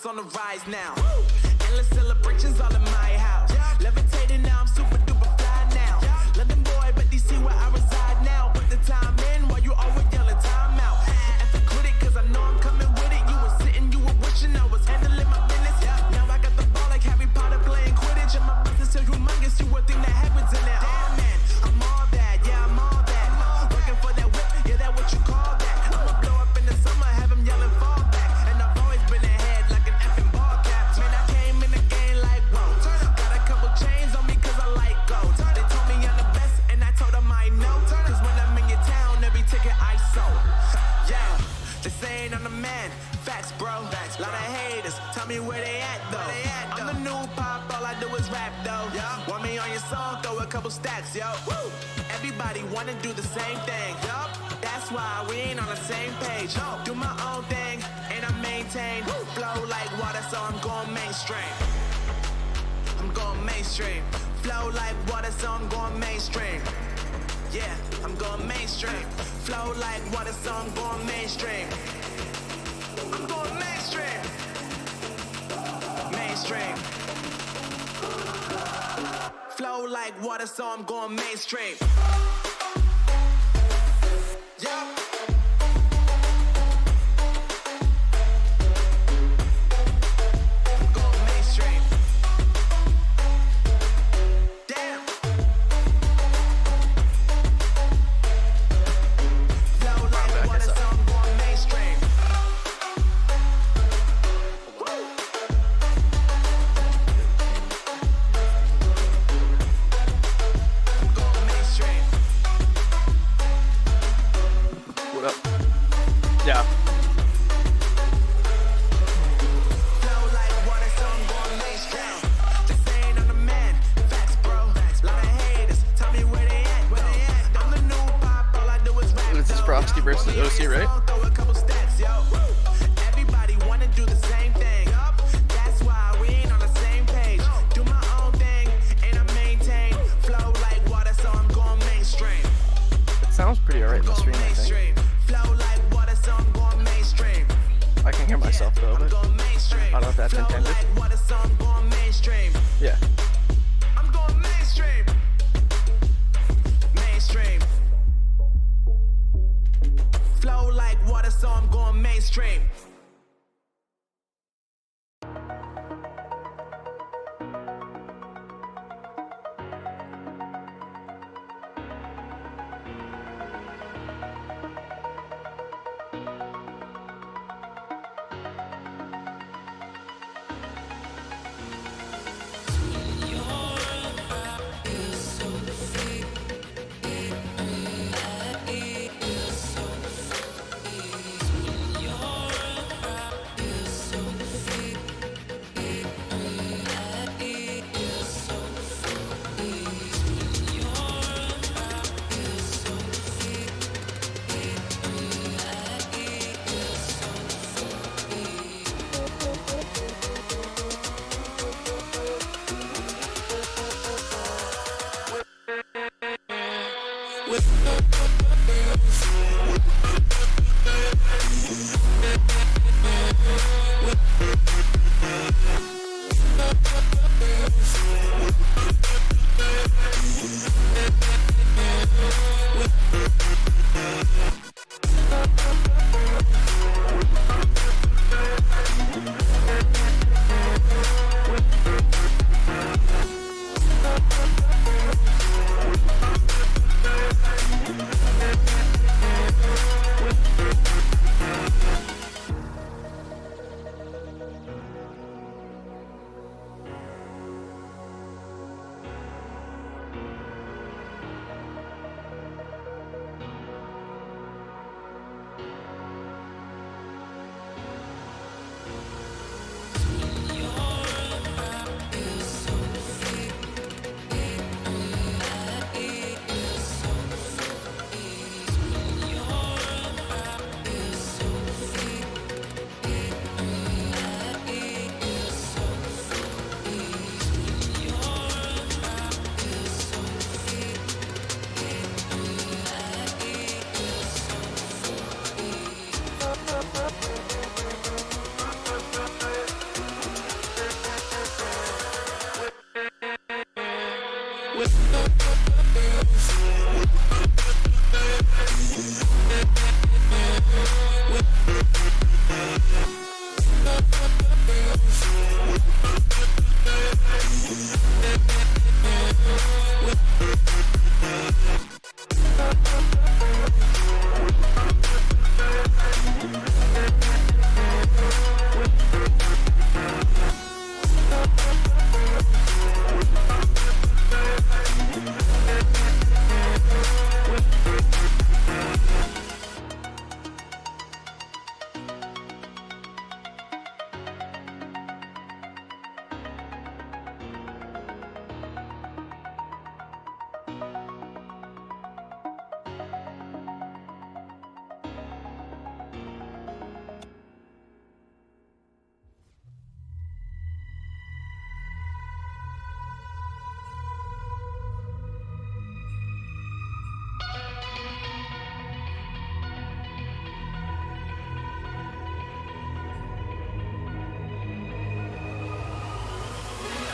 on the rise now. Endless celebrations all in my house. Levitating now, I'm super duper fly now. London boy, but DC where I reside now. Put the time in while you always yelling time out. And for quit it, cause I know I'm coming with it. You were sitting, you were wishing I was handling my business. Now I got the ball like Harry Potter playing Quidditch. And my business so humongous, you would think that happens in there. Damn man, I'm all that, yeah, I'm all that. Working for that whip, yeah, that what you call that. I'ma blow up in the summer, have him yelling fall back. And I've always been ahead like an effing ball cap. Man, I came in the game like, whoa. Got a couple chains on me cause I like gold. They told me I'm the best and I told them I know. Cause when I'm in your town, every ticket I sold. Yeah, they saying I'm the man. Facts, bro. Lot of haters, tell me where they at though. I'm the new pop, all I do is rap though. Want me on your song, throw a couple stacks, yo. Woo! Everybody wanna do the same thing. That's why we ain't on the same page. Do my own thing and I maintain. Flow like water, so I'm going mainstream. I'm going mainstream. Flow like water, so I'm going mainstream. Yeah, I'm going mainstream. Flow like water, so I'm going mainstream. I'm going mainstream. Mainstream. Flow like water, so I'm going mainstream. Yeah. I'm going mainstream. Damn. Flow like water, so I'm going mainstream. What up? Yeah. Flow like water, so I'm going mainstream. They saying I'm the man. Facts, bro. Lot of haters, tell me where they at though. I'm the new pop, all I do is rap. This is Frosty versus OC, right? Throw a couple stacks, yo. Everybody wanna do the same thing. That's why we ain't on the same page. Do my own thing and I maintain. Flow like water, so I'm going mainstream. It sounds pretty alright in the stream, I think. Flow like water, so I'm going mainstream. I can hear myself though, but Going mainstream. I don't know if that's Flow intended. like water, so I'm going mainstream. Yeah. I'm going mainstream. Mainstream. Flow like water, so I'm going mainstream.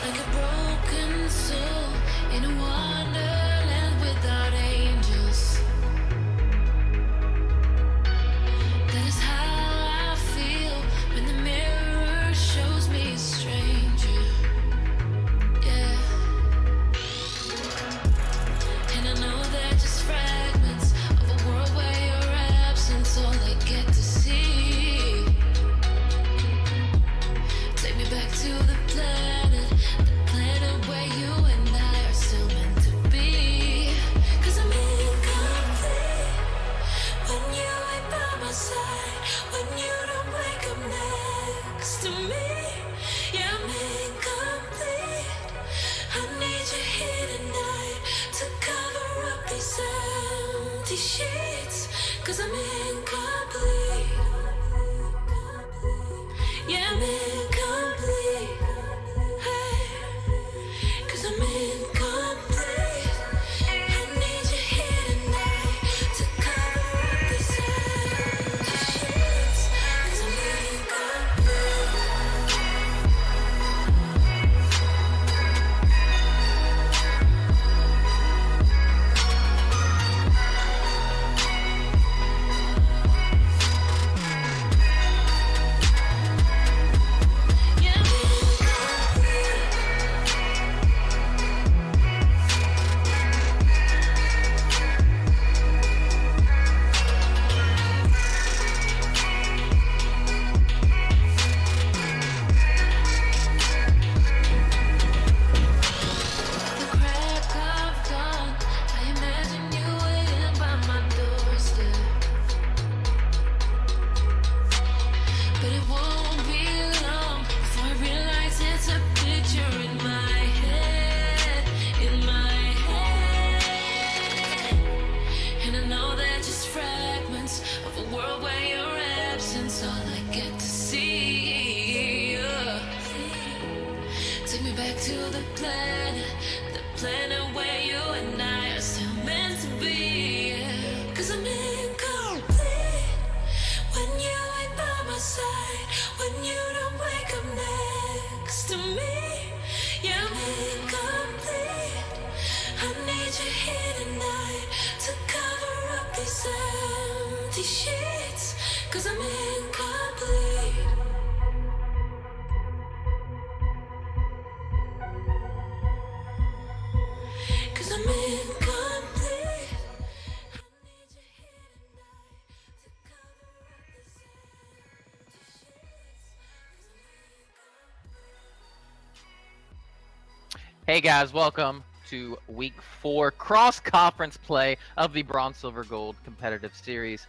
Like a broken soul in a wonderland without angels. That is how I feel when the mirror shows me a stranger. Yeah. And I know they're just fragments of a world where your absence all I get to see. Take me back to the planet where you and I are still meant to be. 'Cause I'm incomplete when you ain't by my side, when you don't wake up next to me. Yeah, I'm incomplete. I need you here tonight to cover up these empty sheets. 'Cause I'm incomplete. Yeah, I'm incomplete. Hey. 'Cause I'm incomplete. I need you here tonight to cover up these empty sheets. 'Cause I'm incomplete. Yeah, I'm incomplete. The crack of dawn, I imagine you waiting by my doorstep. But it won't be long before I realize it's a picture in my head, And I know they're just fragments of a world where your absence all I get to see. Take me back to the planet where you and I are still meant to be. 'Cause I'm incomplete when you ain't by my side, when you don't wake up next to me. Yeah, I'm incomplete. I need you here tonight to cover up these empty sheets. 'Cause I'm incomplete. Cause I'm incomplete. I need you here tonight to cover up this empty sheets. 'Cause I'm incomplete. Hey guys, welcome to week 4 cross-conference play of the Bronze, Silver, Gold competitive series.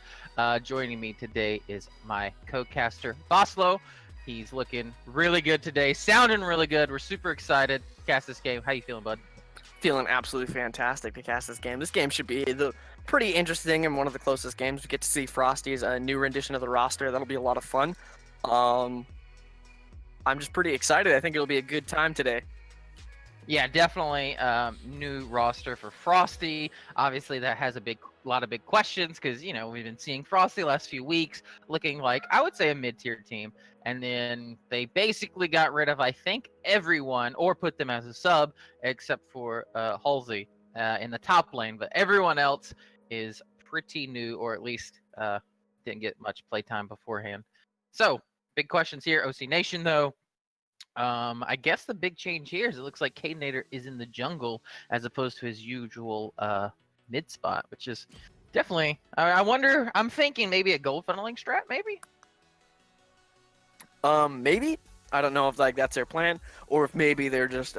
Joining me today is my co-caster, Boslo. He's looking really good today, sounding really good. We're super excited to cast this game. How you feeling, bud? Feeling absolutely fantastic to cast this game. This game should be pretty interesting and one of the closest games. We get to see Frosty's new rendition of the roster. That'll be a lot of fun. I'm just pretty excited. I think it'll be a good time today. Yeah, definitely new roster for Frosty. Obviously, that has a lot of big questions because, you know, we've been seeing Frosty the last few weeks looking like, I would say, a mid-tier team. And then they basically got rid of, I think, everyone or put them as a sub except for Halsey. in the top lane, but everyone else is pretty new, or at least didn't get much playtime beforehand. So, big questions here. OC Nation, though. I guess the big change here is it looks like Cadenator is in the jungle as opposed to his usual mid spot, which is definitely. I wonder. I'm thinking maybe a gold funneling strat, maybe. Maybe. I don't know if like that's their plan, or if maybe they're just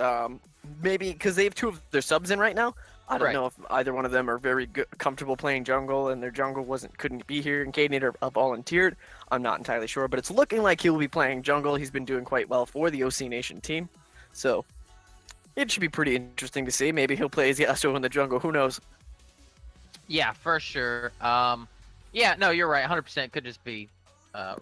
maybe because they have two of their subs in right now. I don't Right. know if either one of them are very good, comfortable playing jungle, and their jungle couldn't be here, and Cadenator volunteered. I'm not entirely sure, but it's looking like he'll be playing jungle. He's been doing quite well for the OC Nation team, so it should be pretty interesting to see. Maybe he'll play as Yasuo in the jungle. Who knows? Yeah, for sure. Yeah, no, you're right. 100% could just be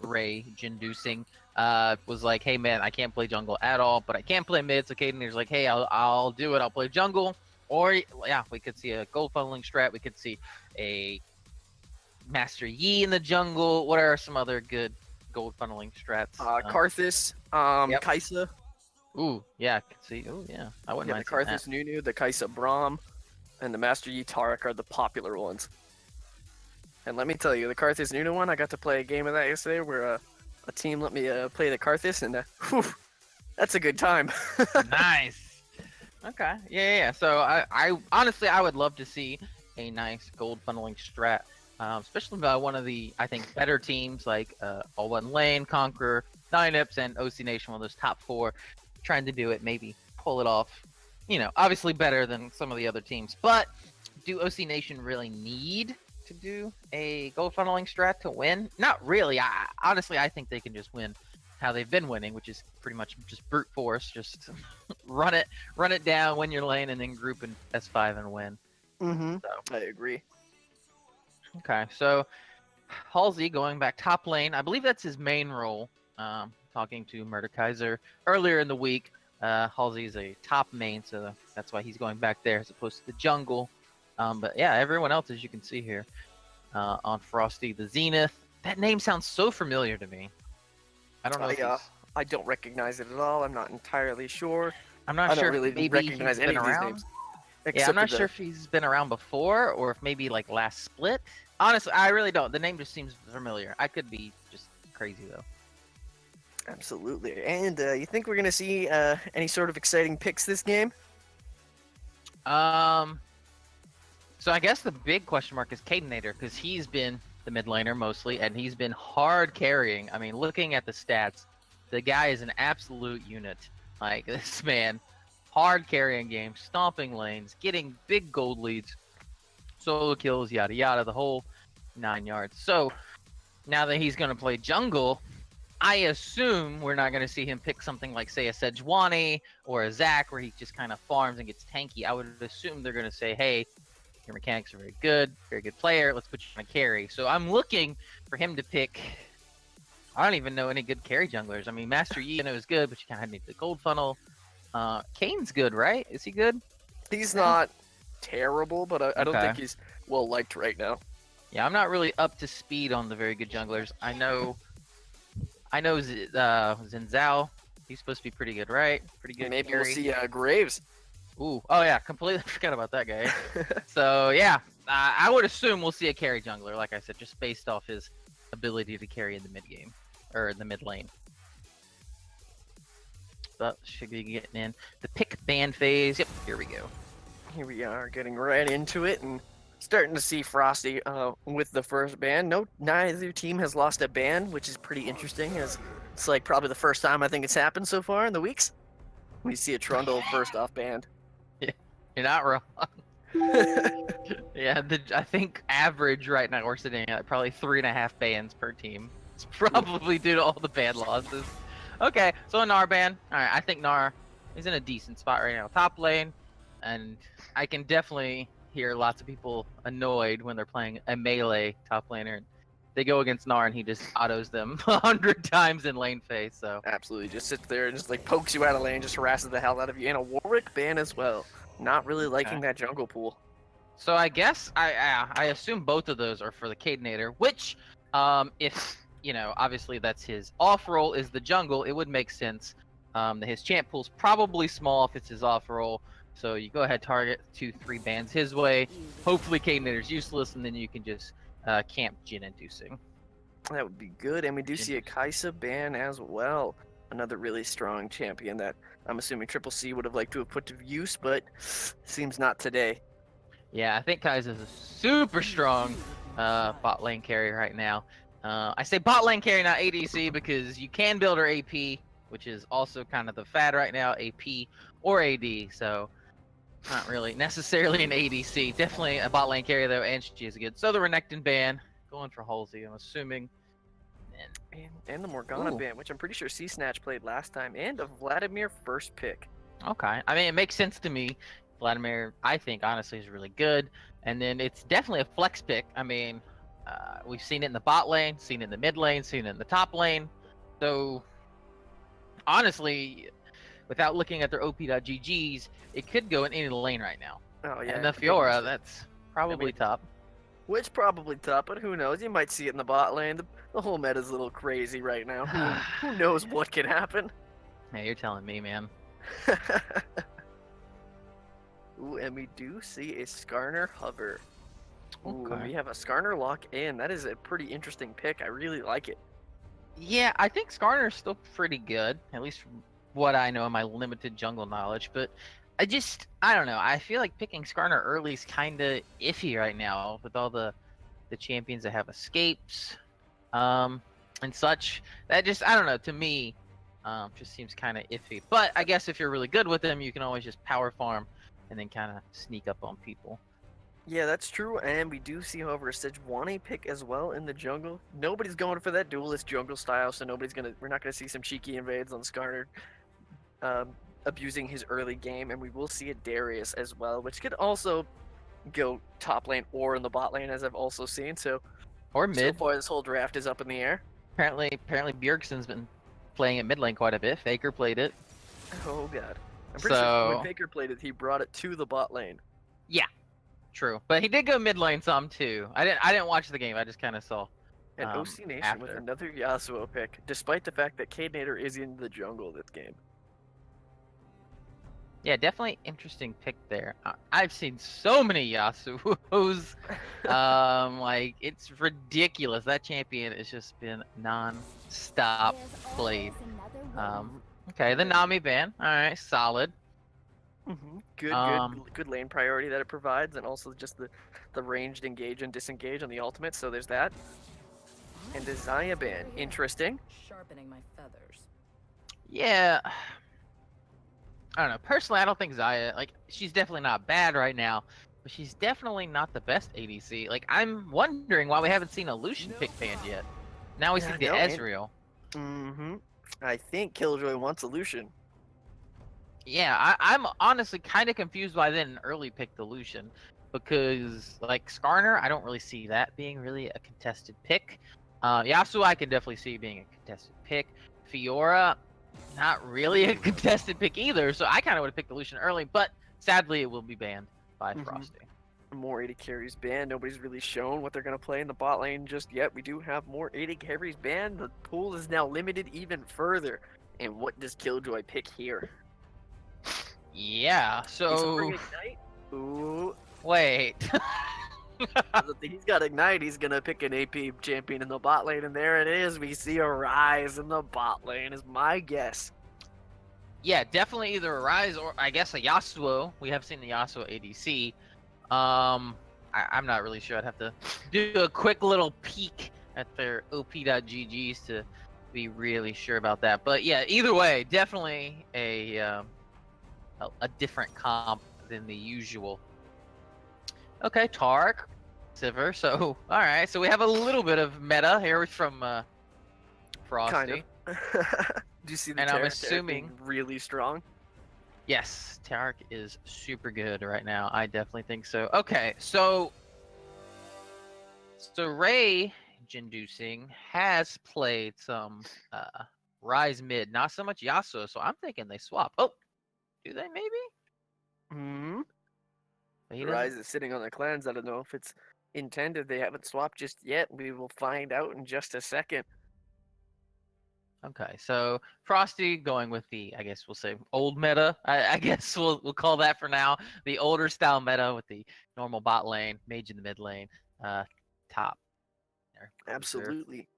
rage-inducing. Was like, hey man, I can't play jungle at all, but I can play mid. So Cadenator's like, hey, I'll do it. I'll play jungle. Or yeah, we could see a gold funneling strat. We could see a Master Yi in the jungle. What are some other good gold funneling strats? Karthus, Yep. Kaisa. Ooh, yeah, I could see. Ooh, yeah, I wouldn't Yeah, the mind seeing that. Karthus Nunu, the Kaisa Braum, and the Master Yi Taric are the popular ones. And let me tell you, the Karthus Nunu one, I got to play a game of that yesterday where a team let me play the Karthus, and whew, that's a good time. Nice. Okay. Yeah. So I honestly I would love to see a nice gold funneling strat, especially by one of the I think better teams like All One Lane, Conqueror, Ninips, and OC Nation, one of those top 4, trying to do it. Maybe pull it off. You know, obviously better than some of the other teams. But do OC Nation really need to do a gold funneling strat to win? Not really. Honestly, I think they can just win how they've been winning, which is pretty much just brute force, just run it down, win your lane, and then group in S5 and win. Mm-hmm. So, I agree. okay, so Halsey going back top lane. I believe that's his main role. Talking to Mordekaiser earlier in the week. Halsey is a top main, so that's why he's going back there as opposed to the jungle. But yeah, everyone else, as you can see here, on Frosty the Zenith. That name sounds so familiar to me. I don't know. If he's- I don't recognize it at all. I'm not entirely sure. I'm not I sure don't really if maybe recognize he's any been of these around. names. Yeah, except I'm not for sure if he's been around before or if maybe like last split. Honestly, I really don't. The name just seems familiar. I could be just crazy though. Absolutely. And you think we're gonna see any sort of exciting picks this game? So I guess the big question mark is Cadenator, because he's been the mid laner mostly, and he's been hard carrying. I mean, looking at the stats, the guy is an absolute unit. Like, this man, hard carrying games, stomping lanes, getting big gold leads, solo kills, yada yada, the whole 9 yards. So now that he's going to play jungle, I assume we're not going to see him pick something like, say, a Sejuani or a Zac, where he just kind of farms and gets tanky. I would assume they're going to say, hey, your mechanics are very good player, let's put you on a carry. So I'm looking for him to pick. I don't even know any good carry junglers. I mean, Master Yi I know is good, but you kind of need the gold funnel. Kane's good, right? Is he good? He's not terrible, but I don't Okay. think he's well liked right now. Yeah, I'm not really up to speed on the very good junglers. I know Zinzao. He's supposed to be pretty good, right? Pretty good. Maybe carry. we'll see Graves. Ooh, oh yeah, completely forgot about that guy. So yeah, I would assume we'll see a carry jungler, like I said, just based off his ability to carry in the mid game or in the mid lane. But should be getting in the pick ban phase. Yep, here we go. Here we are, getting right into it and starting to see Frosty with the first ban. No, neither team has lost a ban, which is pretty interesting, as it's like probably the first time I think it's happened so far in the weeks. We see a Trundle first off banned. You're not wrong. Yeah, I think average right now we're sitting at probably 3.5 bans per team. It's probably due to all the ban losses. Okay, so a Gnar ban. All right, I think Gnar is in a decent spot right now, top lane, and I can definitely hear lots of people annoyed when they're playing a melee top laner. They go against Gnar and he just autos them 100 times in lane phase. So Absolutely, just sits there and just like pokes you out of lane, just harasses the hell out of you. And a Warwick ban as well. Not really liking that jungle pool. So I guess I assume both of those are for the Cadenator, which, if, you know, obviously that's his off role is the jungle, it would make sense. His champ pool's probably small if it's his off role, So you go ahead, target 2-3 bans his way. Hopefully Cadenator's useless, and then you can just camp Jin inducing. That would be good. And we do see a Kaisa ban as well. Another really strong champion that I'm assuming Triple C would have liked to have put to use, but seems not today. Yeah, I think Kaiser's a super strong bot lane carry right now. I say bot lane carry, not ADC, because you can build her AP, which is also kind of the fad right now, AP or AD. So not really necessarily an ADC. Definitely a bot lane carry though, and she is good. So the Renekton ban going for Halsey, I'm assuming. And the Morgana Ooh. ban, which I'm pretty sure C-Snatch played last time, and a Vladimir first pick. Okay, I mean it makes sense to me. Vladimir, I think honestly is really good, and then it's definitely a flex pick. I mean, we've seen it in the bot lane, seen it in the mid lane, seen it in the top lane. So honestly, without looking at their OP.GGs, it could go in any lane right now. Oh yeah. And the Fiora, that's probably top. Which probably top, but who knows? You might see it in the bot lane. The whole meta's a little crazy right now. Who knows what can happen? Hey, you're telling me, man. Ooh, and we do see a Skarner hover. Ooh, and Okay. we have a Skarner lock in. That is a pretty interesting pick. I really like it. Yeah, I think Skarner's still pretty good, at least from what I know in my limited jungle knowledge, but I don't know. I feel like picking Skarner early is kind of iffy right now with all the champions that have escapes and such. That just, I don't know, to me, just seems kind of iffy. But I guess if you're really good with them, you can always just power farm and then kind of sneak up on people. Yeah, that's true. And we do see, however, a Sejuani pick as well in the jungle. Nobody's going for that duelist jungle style, so we're not gonna see some cheeky invades on Skarner. Abusing his early game, and we will see a Darius as well, which could also go top lane or in the bot lane, as I've also seen. So Or mid. so far, this whole draft is up in the air. Apparently Bjergsen's been playing at mid lane quite a bit. Faker played it. Oh god, I'm pretty sure So when Faker played it, he brought it to the bot lane. true, but he did go mid lane some too. I didn't watch the game. I just kind of saw. And OC Nation with after. another Yasuo pick, despite the fact that Cadenator is in the jungle this game. Yeah, definitely interesting pick there. I've seen so many Yasuos. Like it's ridiculous. That champion has just been non-stop played. Okay, the Nami ban. All right, solid. Good lane priority that it provides, and also just the ranged engage and disengage on the ultimate. So there's that. And the Xayah ban, interesting. Sharpening my feathers. Yeah. I don't know. Personally, I don't think Xayah, like, she's definitely not bad right now, but she's definitely not the best ADC. Like, I'm wondering why we haven't seen a Lucian pick banned yet. Now we see the Ezreal. I think Killjoy wants a Lucian. Yeah, I'm honestly kind of confused why they didn't early pick the Lucian, because, like, Skarner, I don't really see that being really a contested pick. Yasuo, I can definitely see being a contested pick. Fiora, not really a contested pick either, so I kind of would have picked the Lucian early, but sadly it will be banned by Frosty. More 80 carries banned. Nobody's really shown what they're going to play in the bot lane just yet. We do have more 80 carries banned. The pool is now limited even further. And what does Killjoy pick here? Yeah, so... Ignite? Ooh. Wait. He's got Ignite. He's going to pick an AP champion in the bot lane, and there it is. We see a Rise in the bot lane is my guess. Yeah, definitely either a Rise or I guess a Yasuo. We have seen the Yasuo ADC. I'm not really sure. I'd have to do a quick little peek at their OP.GGs to be really sure about that. But yeah, either way, definitely a different comp than the usual. Okay, Tark, Sivir. So all right, so we have a little bit of meta here from Frosty. Kind of. Do you see the And I'm Tarek assuming being really strong? Yes, Tarek is super good right now. I definitely think so. Okay, so Ray Jinducing has played some Rise mid, not so much Yasuo, so I'm thinking they swap. Oh, do they maybe? But he Rise doesn't- is sitting on the clans. I don't know if it's intended. They haven't swapped just yet. We will find out in just a second. Okay, so Frosty going with the, I guess we'll say old meta. I guess we'll call that for now. The older style meta with the normal bot lane, mage in the mid lane, top. There, closer. Absolutely.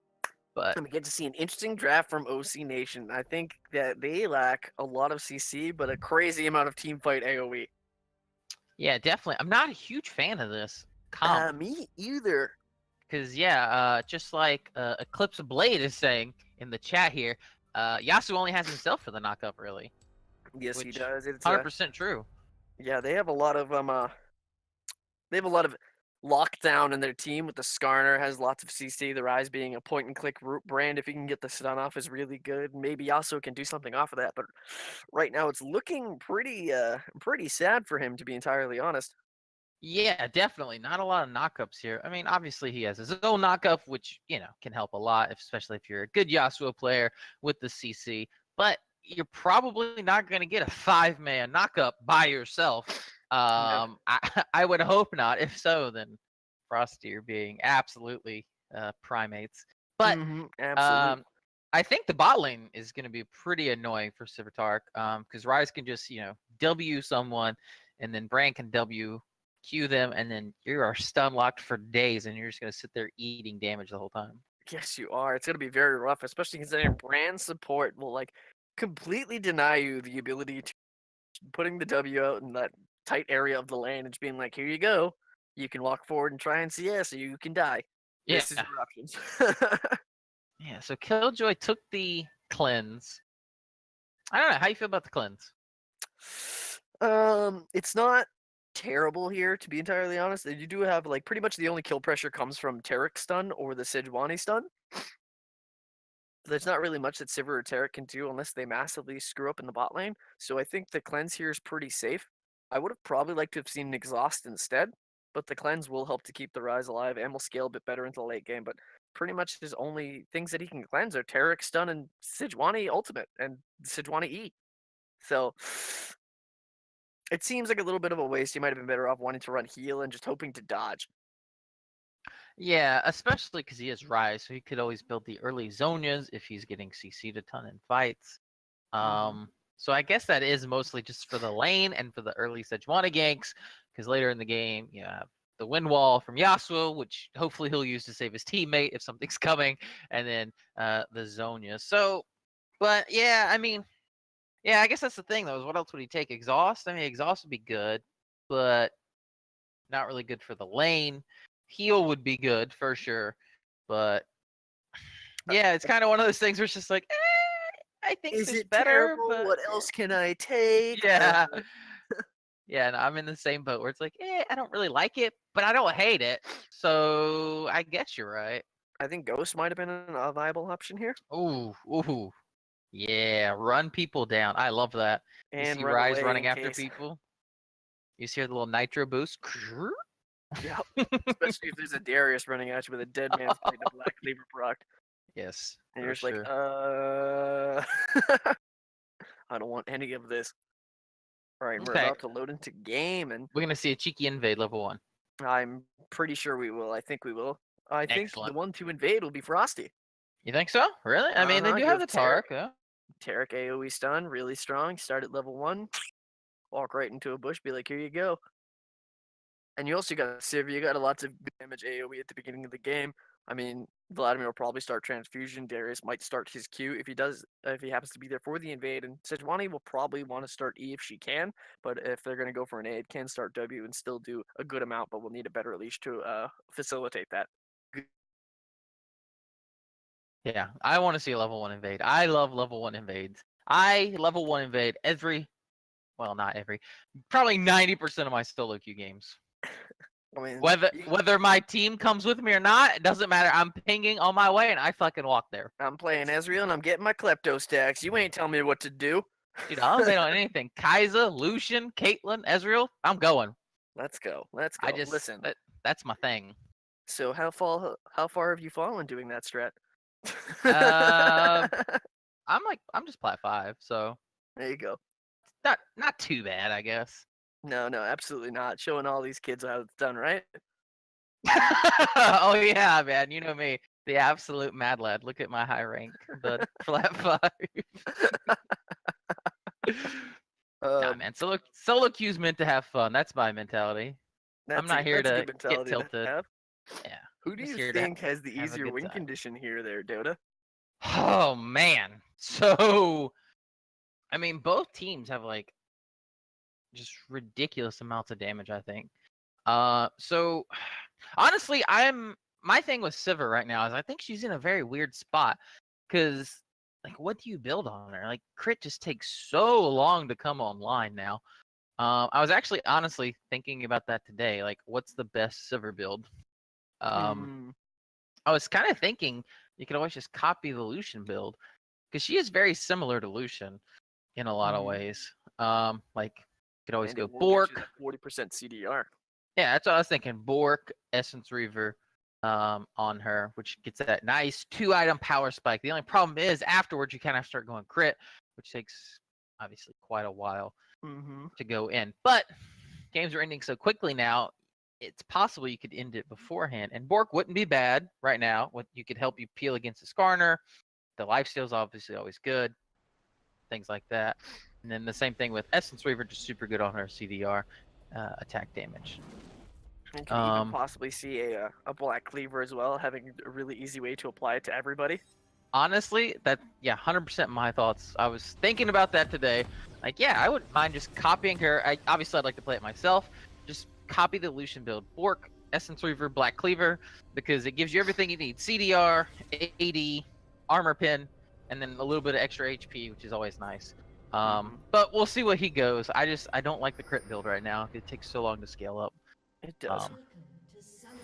But And we get to see an interesting draft from OC Nation. I think that they lack a lot of CC, but a crazy amount of team fight AoE. yeah, definitely. I'm not a huge fan of this comp. Me either. Because, yeah, just like Eclipse of Blade is saying in the chat here, Yasuo only has himself for the knockup, really. Yes, he Which, does. It's 100% true. yeah, they have a lot of lockdown in their team with the Skarner has lots of CC. The Rise being a point and click root brand, if you can get the stun off, is really good. Maybe Yasuo can do something off of that, but right now it's looking pretty sad for him, to be entirely honest. Yeah, definitely. Not a lot of knockups here. I mean, obviously he has his own knockup, which, can help a lot, especially if you're a good Yasuo player with the CC. But you're probably not going to get a 5-man knockup by yourself. I would hope not. If so, then Frosty, you're being absolutely primates. But Absolutely. I think the bot lane is going to be pretty annoying for Civitark because Rise can just, W someone, and then Bran can W Q them, and then you are stun locked for days, and you're just gonna sit there eating damage the whole time. Yes, you are. It's gonna be very rough, especially considering brand support will completely deny you the ability to putting the W out in that tight area of the lane and just being like, here you go. You can walk forward and try and CS, or you can die. Yeah. This is your options. Yeah, so Killjoy took the cleanse. I don't know, how you feel about the cleanse? It's not terrible here, to be entirely honest. You do have pretty much the only kill pressure comes from Taric stun or the Sejuani stun. There's not really much that Sivir or Taric can do unless they massively screw up in the bot lane. So I think the cleanse here is pretty safe. I would have probably liked to have seen an exhaust instead, but the cleanse will help to keep the Rise alive and will scale a bit better into the late game. But pretty much his only things that he can cleanse are Taric stun and Sejuani ultimate and Sejuani E. So it seems like a little bit of a waste. He might have been better off wanting to run heal and just hoping to dodge. Yeah, especially because he has Rise, so he could always build the early Zonias if he's getting CC'd a ton in fights. So I guess that is mostly just for the lane and for the early Sejuani ganks, because later in the game you have the wind wall from Yasuo, which hopefully he'll use to save his teammate if something's coming, and then the Zonia. So, but yeah, I mean, yeah, I guess that's the thing though. Is what else would he take? Exhaust? I mean, exhaust would be good, but not really good for the lane. Heal would be good for sure, but yeah, it's kind of one of those things where it's just like, I think Is there's it better. terrible? But What else can I take? yeah, yeah, and I'm in the same boat where it's like, I don't really like it, but I don't hate it. So I guess you're right. I think Ghost might have been a viable option here. Ooh, yeah, run people down. I love that. You And see run Rise away running in after case. people. You see the little nitro boost. Yeah, especially if there's a Darius running at you with a dead man's blade of Black Cleaver proc. Yes, And for you're just sure. I don't want any of this. All right, we're Okay. about to load into game, and We're gonna see a cheeky invade level 1. I'm pretty sure we will. I think we will. I think Excellent. the one to invade will be Frosty. You think so? Really? I mean, they do have the Tark. Yeah. Taric AoE stun, really strong. Start at level 1. Walk right into a bush, be like, here you go. And you also got Sivir. You got a lot of damage AoE at the beginning of the game. I mean, Vladimir will probably start transfusion. Darius might start his Q if he does. If he happens to be there for the invade, and Sejuani will probably want to start E if she can. But if they're going to go for an A, it can start W and still do a good amount. But we'll need a better leash to facilitate that. Yeah, I want to see a level 1 invade. I love level 1 invades. I level 1 invade not every, probably 90% of my solo queue games. I mean, Whether my team comes with me or not, it doesn't matter. I'm pinging on my way, and I fucking walk there. I'm playing Ezreal and I'm getting my klepto stacks. You ain't telling me what to do. Dude, I'll invade on anything. Kai'Sa, Lucian, Caitlyn, Ezreal. I'm going. Let's go. Let's go. I just Listen. That's my thing. So how far have you fallen doing that strat? I'm just plat 5, so There you go. not too bad, I guess. No, absolutely not. Showing all these kids how it's done, right? Oh yeah, man. You know me. The absolute mad lad. Look at my high rank, the flat 5. Nah, man. Solo queue's meant to have fun. That's my mentality. I'm not here that's a to good mentality get tilted. have. Yeah. Who do Just you here to think has the have a easier good win time. condition here, there, Dota? Oh man. So, I mean, both teams have like just ridiculous amounts of damage, I think. So honestly, my thing with Sivir right now is I think she's in a very weird spot because like what do you build on her? Like crit just takes so long to come online now. I was actually honestly thinking about that today. Like, what's the best Sivir build? I was kind of thinking you could always just copy the Lucian build because she is very similar to Lucian in a lot of ways. Like you could always And go it will Bork. get you that 40% CDR. Yeah, that's what I was thinking. Bork, Essence Reaver, on her, which gets that nice 2-item power spike. The only problem is afterwards you kind of start going crit, which takes obviously quite a while to go in. But games are ending so quickly now, it's possible you could end it beforehand. And Bork wouldn't be bad right now. You could help you peel against the Skarner. The lifesteal's obviously always good. Things like that. And then the same thing with Essence Reaver, just super good on her CDR attack damage. And could even possibly see a Black Cleaver as well, having a really easy way to apply it to everybody. Honestly, 100% my thoughts. I was thinking about that today. Like, yeah, I wouldn't mind just copying her. Obviously, I'd like to play it myself. Just copy the Lucian build. Bork, Essence Reaver, Black Cleaver, because it gives you everything you need. CDR, AD, armor pin, and then a little bit of extra HP, which is always nice. But we'll see what he goes. I don't like the crit build right now. It takes so long to scale up. It does.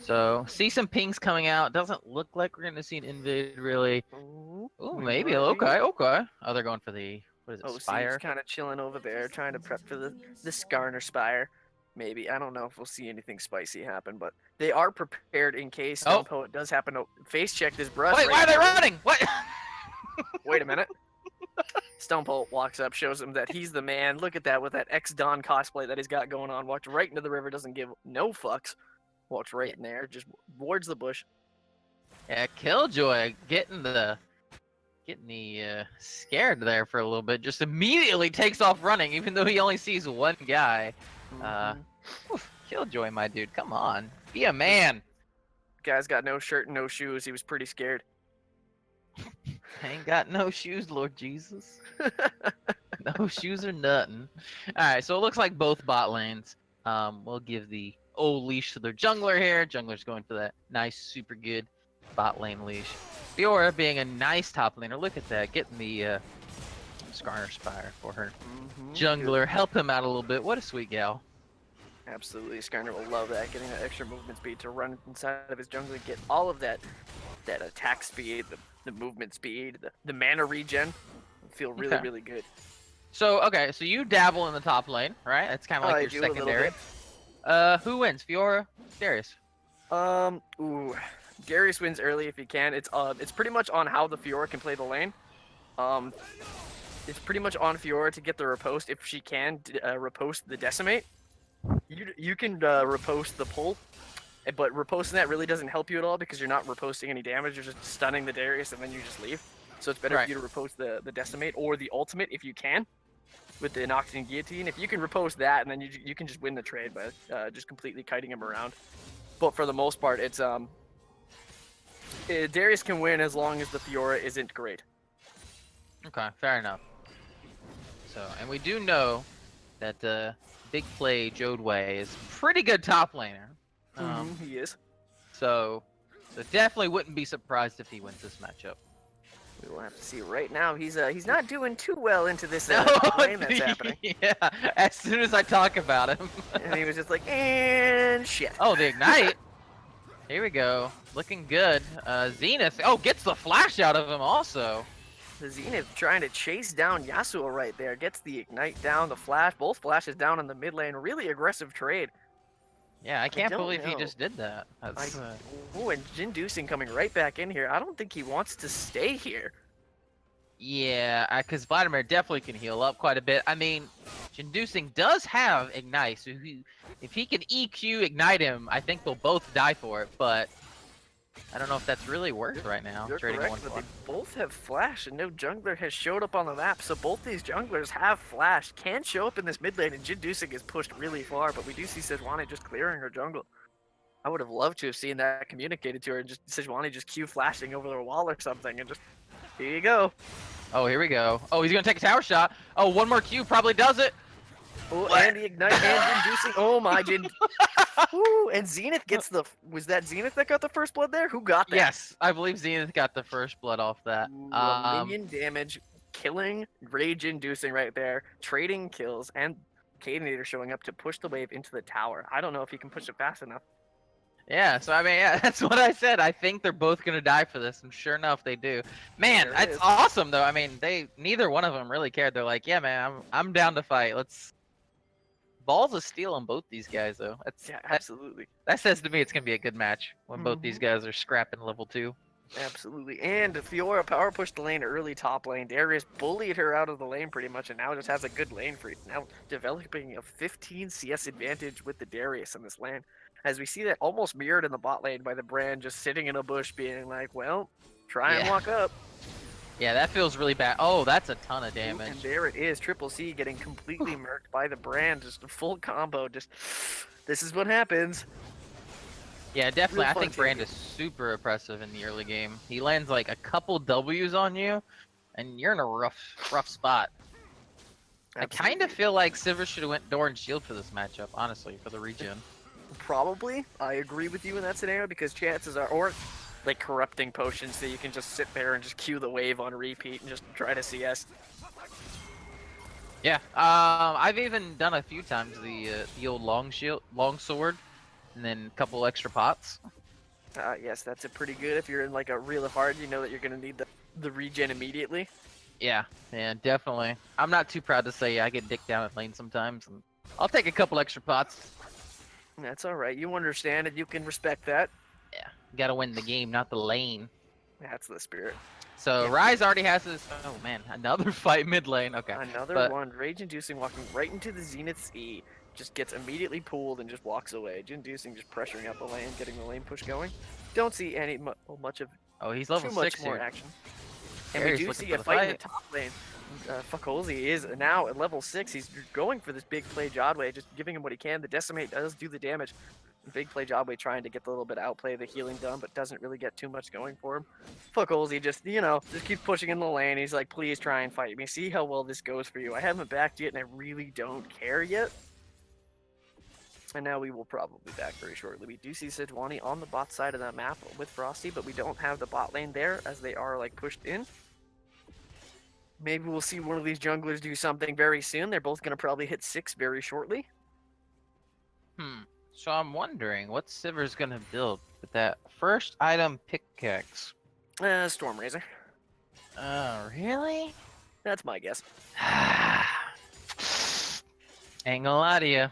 So see some pings coming out. Doesn't look like we're gonna see an invade really. Ooh, Maybe. Okay. Oh, they're going for the what is it? OC's Spire. kind of chilling over there, trying to prep for the Skarner Spire. Maybe. I don't know if we'll see anything spicy happen, but they are prepared in case Stonepoet does happen to face check this brush. Wait, why are they running? What? Wait a minute. Stonepoet walks up, shows him that he's the man. Look at that with that ex-Don cosplay that he's got going on. Walks right into the river, doesn't give no fucks. Walks right in there, just wards the bush. Yeah, Killjoy getting the scared there for a little bit. Just immediately takes off running, even though he only sees one guy. Killjoy, my dude, come on, be a man. Guy's got no shirt and no shoes. He was pretty scared. Ain't got no shoes, Lord Jesus. No shoes or nothing. Alright, so it looks like both bot lanes will give the old leash to their jungler here. Jungler's going for that nice, super good bot lane leash. Fiora being a nice top laner. Look at that, getting the Skarner Spire for her jungler. Help him out a little bit. What a sweet gal. Absolutely, Skarner will love that, getting that extra movement speed to run inside of his jungler, get all of that attack speed, the movement speed, the mana regen. Feel really, really good. So, okay, so you dabble in the top lane, right? It's kind of like your secondary. Who wins, Fiora, Darius? Darius wins early if he can. It's pretty much on how the Fiora can play the lane. It's pretty much on Fiora to get the riposte if she can riposte the decimate. You can riposte the pull, but riposting that really doesn't help you at all because you're not riposting any damage. You're just stunning the Darius and then you just leave. So it's better for you to riposte the decimate or the ultimate if you can with the Nocturne Guillotine. If you can riposte that, and then you can just win the trade by just completely kiting him around. But for the most part, it's Darius can win as long as the Fiora isn't great. Okay, fair enough. So, and we do know that Big Play Jodway is pretty good top laner. He is. So definitely wouldn't be surprised if he wins this matchup. We will have to see. Right now, he's not doing too well into this lane that's happening. Yeah, as soon as I talk about him. And he was just like, and shit. Oh, the Ignite. Here we go. Looking good. Zenith. Oh, gets the flash out of him also. The Zenith trying to chase down Yasuo right there. Gets the Ignite down, the flash. Both flashes down in the mid lane. Really aggressive trade. Yeah, I can't believe he just did that. That's, Oh, and Jinducing coming right back in here. I don't think he wants to stay here. Yeah, because Vladimir definitely can heal up quite a bit. I mean, Jinducing does have Ignite, so if he can EQ Ignite him, I think they'll both die for it, but I don't know if that's really worth right now. You're Trading correct, one but for they both have flash, and no jungler has showed up on the map. So both these junglers have flash, can show up in this mid lane, and Jinducing is pushed really far. But we do see Sejuani just clearing her jungle. I would have loved to have seen that communicated to her, and just Sejuani just Q flashing over the wall or something, and just here you go. Oh, here we go. Oh, he's gonna take a tower shot. Oh, one more Q probably does it. Oh, and the ignite and Jinducing. Oh my Jin. Ooh, and Zenith gets the. Was that Zenith that got the first blood there? Who got that? Yes, I believe Zenith got the first blood off that. Ooh, minion damage, killing, rage inducing right there, trading kills, and Cadenator showing up to push the wave into the tower. I don't know if he can push it fast enough. Yeah, so I mean, yeah, that's what I said. I think they're both gonna die for this, and sure enough, they do. Man, There it that's is. awesome though. I mean, neither one of them really cared. They're like, yeah, man, I'm down to fight. Let's. Balls of steel on both these guys though. Yeah, absolutely. That says to me it's gonna be a good match when both these guys are scrapping level 2. Absolutely. And Fiora power pushed the lane early top lane. Darius bullied her out of the lane pretty much, and now just has a good lane for you. Now developing a 15 CS advantage with the Darius in this lane. As we see that almost mirrored in the bot lane by the Brand just sitting in a bush being like, well, try and Yeah. walk up. Yeah, that feels really bad. Oh, that's a ton of And damage. there it is. Triple C getting completely murked by the Brand. Just a full combo. Just, this is what happens. Yeah, definitely. Real I fun think Brand champion. is super oppressive in the early game. He lands like a couple W's on you, and you're in a rough spot. I kind of Absolutely. feel like Sivir should have went Door and Shield for this matchup, honestly, for the regen. Probably. I agree with you in that scenario because chances are, or like corrupting potions so you can just sit there and just cue the wave on repeat and just try to CS. Yeah, I've even done a few times the old long sword, and then a couple extra pots. Yes, that's a pretty good. If you're in like a real hard, you know that you're gonna need the regen immediately. Yeah, definitely. I'm not too proud to say I get dicked down at lane sometimes, and I'll take a couple extra pots. That's all right. You understand it. You can respect that. Yeah, gotta win the game, not the lane. That's the spirit. So Yeah. Rise already has his. Oh man, another fight mid lane. Okay. Another but- one, rage inducing, walking right into the Zenith's E. Just gets immediately pulled and just walks away. Inducing, just pressuring out the lane, getting the lane push going. Don't see any much of Oh, he's level too much 6 more here. action. And Gary's we do looking see for a the fight in the fight. top lane. Fuckolzi is now at level 6. He's going for this big play Jodway, just giving him what he can. The Decimate does do the damage. Big play Jodway trying to get the little bit of outplay, the healing done, but doesn't really get too much going for him. Fuckolzi just, just keeps pushing in the lane. He's like, please try and fight me. See how well this goes for you. I haven't backed yet, and I really don't care yet. And now we will probably back very shortly. We do see Sejuani on the bot side of that map with Frosty, but we don't have the bot lane there as they are like pushed in. Maybe we'll see one of these junglers do something very soon. They're both going to probably hit 6 very shortly. So I'm wondering what Sivir's gonna build with that first item pickaxe. Storm Razor. Oh, really? That's my guess. Ain't gonna lie to you.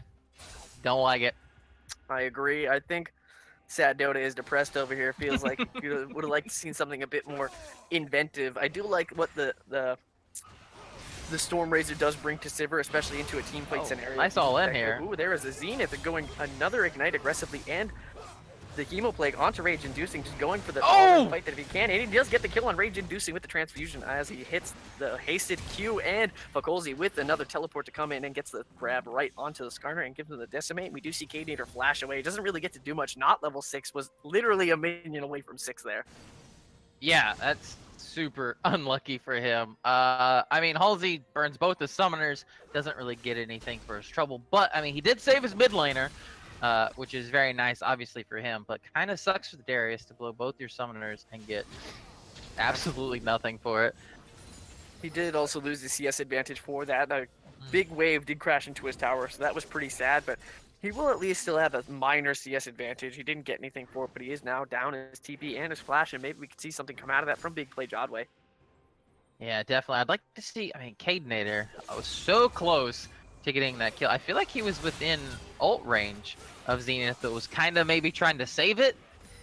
Don't like it. I agree. I think Sad Dota is depressed over here. Feels like you would have liked to seen something a bit more inventive. I do like what the Storm Razor does bring to Sivir, especially into a team fight Oh, scenario. nice all in here. Ooh, there is a Zenith going another Ignite aggressively, and the Chemo Plague onto Rage Inducing, just going for the Oh! fight that if he can, and he does get the kill on Rage Inducing with the transfusion as he hits the hasted Q, and Fuckolzi with another teleport to come in and gets the grab right onto the Skarner and gives him the Decimate. We do see Cadenator flash away. He doesn't really get to do much. Not level 6, was literally a minion away from 6 there. Yeah, that's super unlucky for him. I mean, Halsey burns both the summoners, doesn't really get anything for his trouble, but I mean, he did save his mid laner, which is very nice, obviously, for him, but kind of sucks for Darius to blow both your summoners and get absolutely nothing for it. He did also lose the CS advantage for that. A big wave did crash into his tower, so that was pretty sad, but he will at least still have a minor CS advantage. He didn't get anything for it, but he is now down in his TP and his flash, and maybe we could see something come out of that from Big Play Jodway. Yeah, definitely. I'd like to see, I mean, Cadenator, I was so close to getting that kill. I feel like he was within ult range of Zenith, but was kind of maybe trying to save it.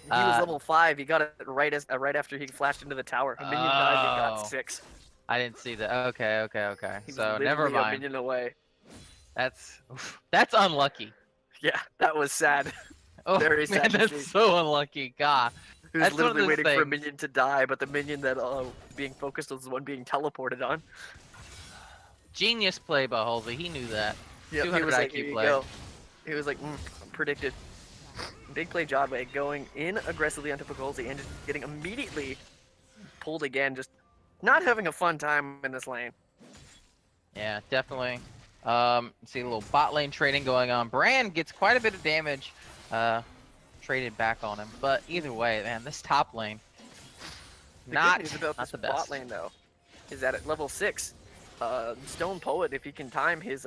He was level 5. He got it right after he flashed into the tower. A minion died, he got Oh. 6. I didn't see that. Okay. He was So never literally a mind. minion away. That's unlucky. Yeah, that was sad. Oh, Very sad man, to that's see. so unlucky. God. He was That's one of literally those waiting for a things. minion to die, but the minion that being focused was the one being teleported on. Genius play by Halsey. He knew that. Yep, 200 he was like, IQ here you play. go. He was like, predicted. Big play Jodway going in aggressively onto Fakulti and just getting immediately pulled again, just not having a fun time in this lane. Yeah, definitely. See a little bot lane trading going on. Brand gets quite a bit of damage traded back on him. But either way, man, this top lane, The not, good news about not this the bot best. lane though, is that at level 6, Stone Poet, if he can time his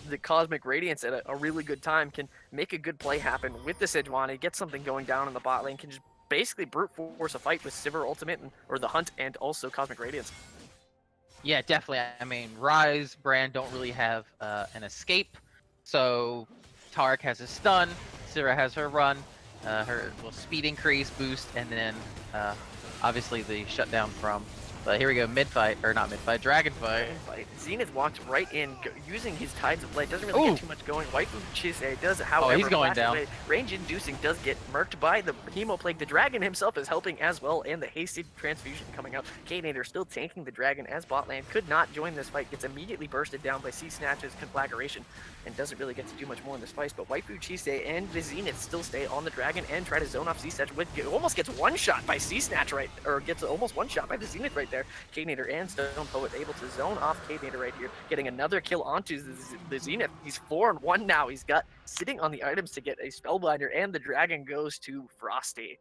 the Cosmic Radiance at a really good time, can make a good play happen with the Sejuani, get something going down in the bot lane, can just basically brute force a fight with Sivir Ultimate or the Hunt and also Cosmic Radiance. Yeah, definitely. I mean, Ryze, Brand don't really have an escape. So Tarek has his stun, Syrah has her run, her speed increase, boost, and then obviously the shutdown from. But here we go, mid fight, or not mid fight, dragon fight. Zenith walks right in, using his Tides of Light. Doesn't really get too much going. Waifu Chisei does, however, he's going flash down. away. Range inducing does get murked by the Hemoplague. The Dragon himself is helping as well, and the hasted transfusion coming out. Knader still tanking the Dragon as bot lane. Could not join this fight. Gets immediately bursted down by Sea Snatch's conflagration, and doesn't really get to do much more in this fight. But Waifu Chisei and the Zenith still stay on the Dragon and try to zone off Sea Snatch. Almost gets one shot by Sea Snatch gets almost one shot by the Zenith right there. Knader and Stone Poet able to zone off Knader right here, getting another kill onto the Zenith. He's 4-1 now. He's got sitting on the items to get a Spellbinder, and the Dragon goes to Frosty.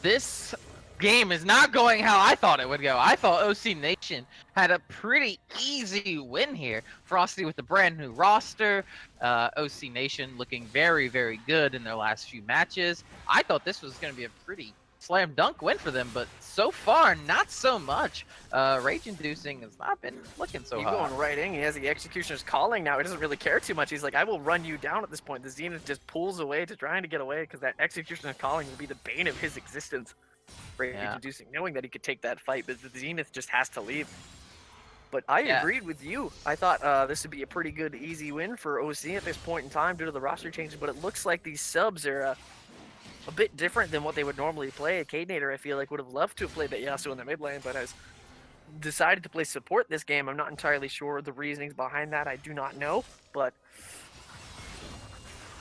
This game is not going how I thought it would go. I thought OC Nation had a pretty easy win here. Frosty with the brand new roster. OC Nation looking very, very good in their last few matches. I thought this was going to be a pretty slam dunk win for them, but so far, not so much. Rage Inducing has not been looking so He's hot. going right in. He has the Executioner's Calling now. He doesn't really care too much. He's like, I will run you down at this point. The Zenith just pulls away to trying to get away because that Executioner's Calling will be the bane of his existence. Rage Inducing, knowing that he could take that fight, but the Zenith just has to leave. But I agreed with you. I thought this would be a pretty good, easy win for OC at this point in time due to the roster changes, but it looks like these subs are a bit different than what they would normally play. Knader, I feel like, would have loved to have played that Yasuo in the mid lane, but has decided to play support this game. I'm not entirely sure the reasonings behind that. I do not know, but...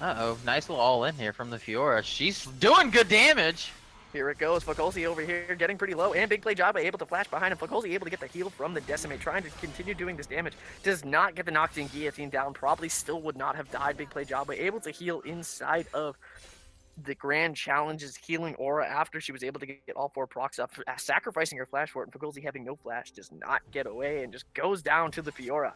Uh-oh, nice little all-in here from the Fiora. She's doing good damage. Here it goes. Fakulti over here getting pretty low, and Big Play Jabba able to flash behind him. Fakulti able to get the heal from the Decimate, trying to continue doing this damage. Does not get the Nocturne Guillotine down. Probably still would not have died. Big Play Jabba able to heal inside of the Grand Challenge's healing aura after she was able to get all 4 procs up, sacrificing her flash for it. And Fakulti having no flash does not get away and just goes down to the Fiora.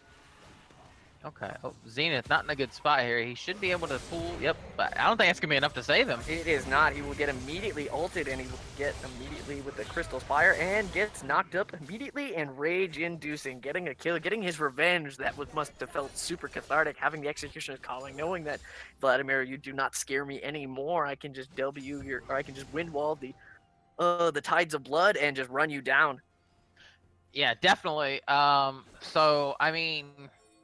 Okay. Oh, Zenith not in a good spot here. He should be able to pull. Yep, but I don't think that's gonna be enough to save him. It is not. He will get immediately ulted, and he will get immediately with the Crystal Spire and gets knocked up immediately and rage inducing, getting a kill, getting his revenge. That must have felt super cathartic, having the Executioner's Calling, knowing that, Vladimir, you do not scare me anymore. I can just I can just wind wall the Tides of Blood and just run you down. Yeah, definitely. So I mean,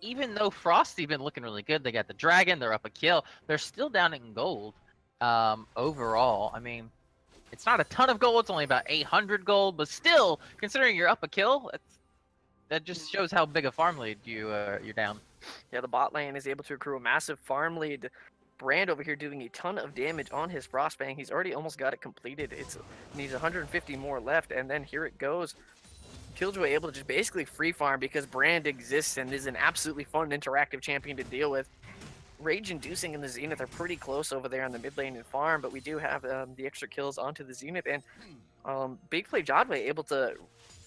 even though Frosty been looking really good, they got the Dragon, they're up a kill. They're still down in gold. Overall, I mean, it's not a ton of gold. It's only about 800 gold, but still, considering you're up a kill, that just shows how big a farm lead you're down. Yeah, the bot lane is able to accrue a massive farm lead. Brand over here doing a ton of damage on his Frostfang. He's already almost got it completed. It needs 150 more left, and then here it goes. Killjoy able to just basically free farm because Brand exists and is an absolutely fun interactive champion to deal with. Rage Inducing and the Zenith are pretty close over there on the mid lane and farm, but we do have the extra kills onto the Zenith, and Big Play Jodway able to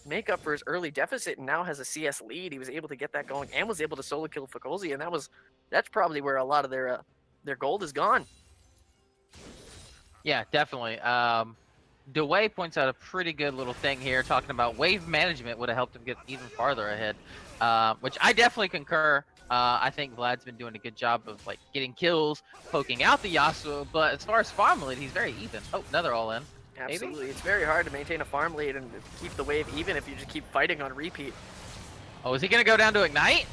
make up for his early deficit and now has a CS lead. He was able to get that going and was able to solo kill Fakulti, and that's probably where a lot of their gold is gone. Yeah, definitely. Dewey points out a pretty good little thing here, talking about wave management would have helped him get even farther ahead, which I definitely concur. I think Vlad's been doing a good job of like getting kills, poking out the Yasuo, but as far as farm lead, he's very even. Oh, another all-in. Absolutely. Maybe? It's very hard to maintain a farm lead and keep the wave even if you just keep fighting on repeat. Oh, is he going to go down to Ignite?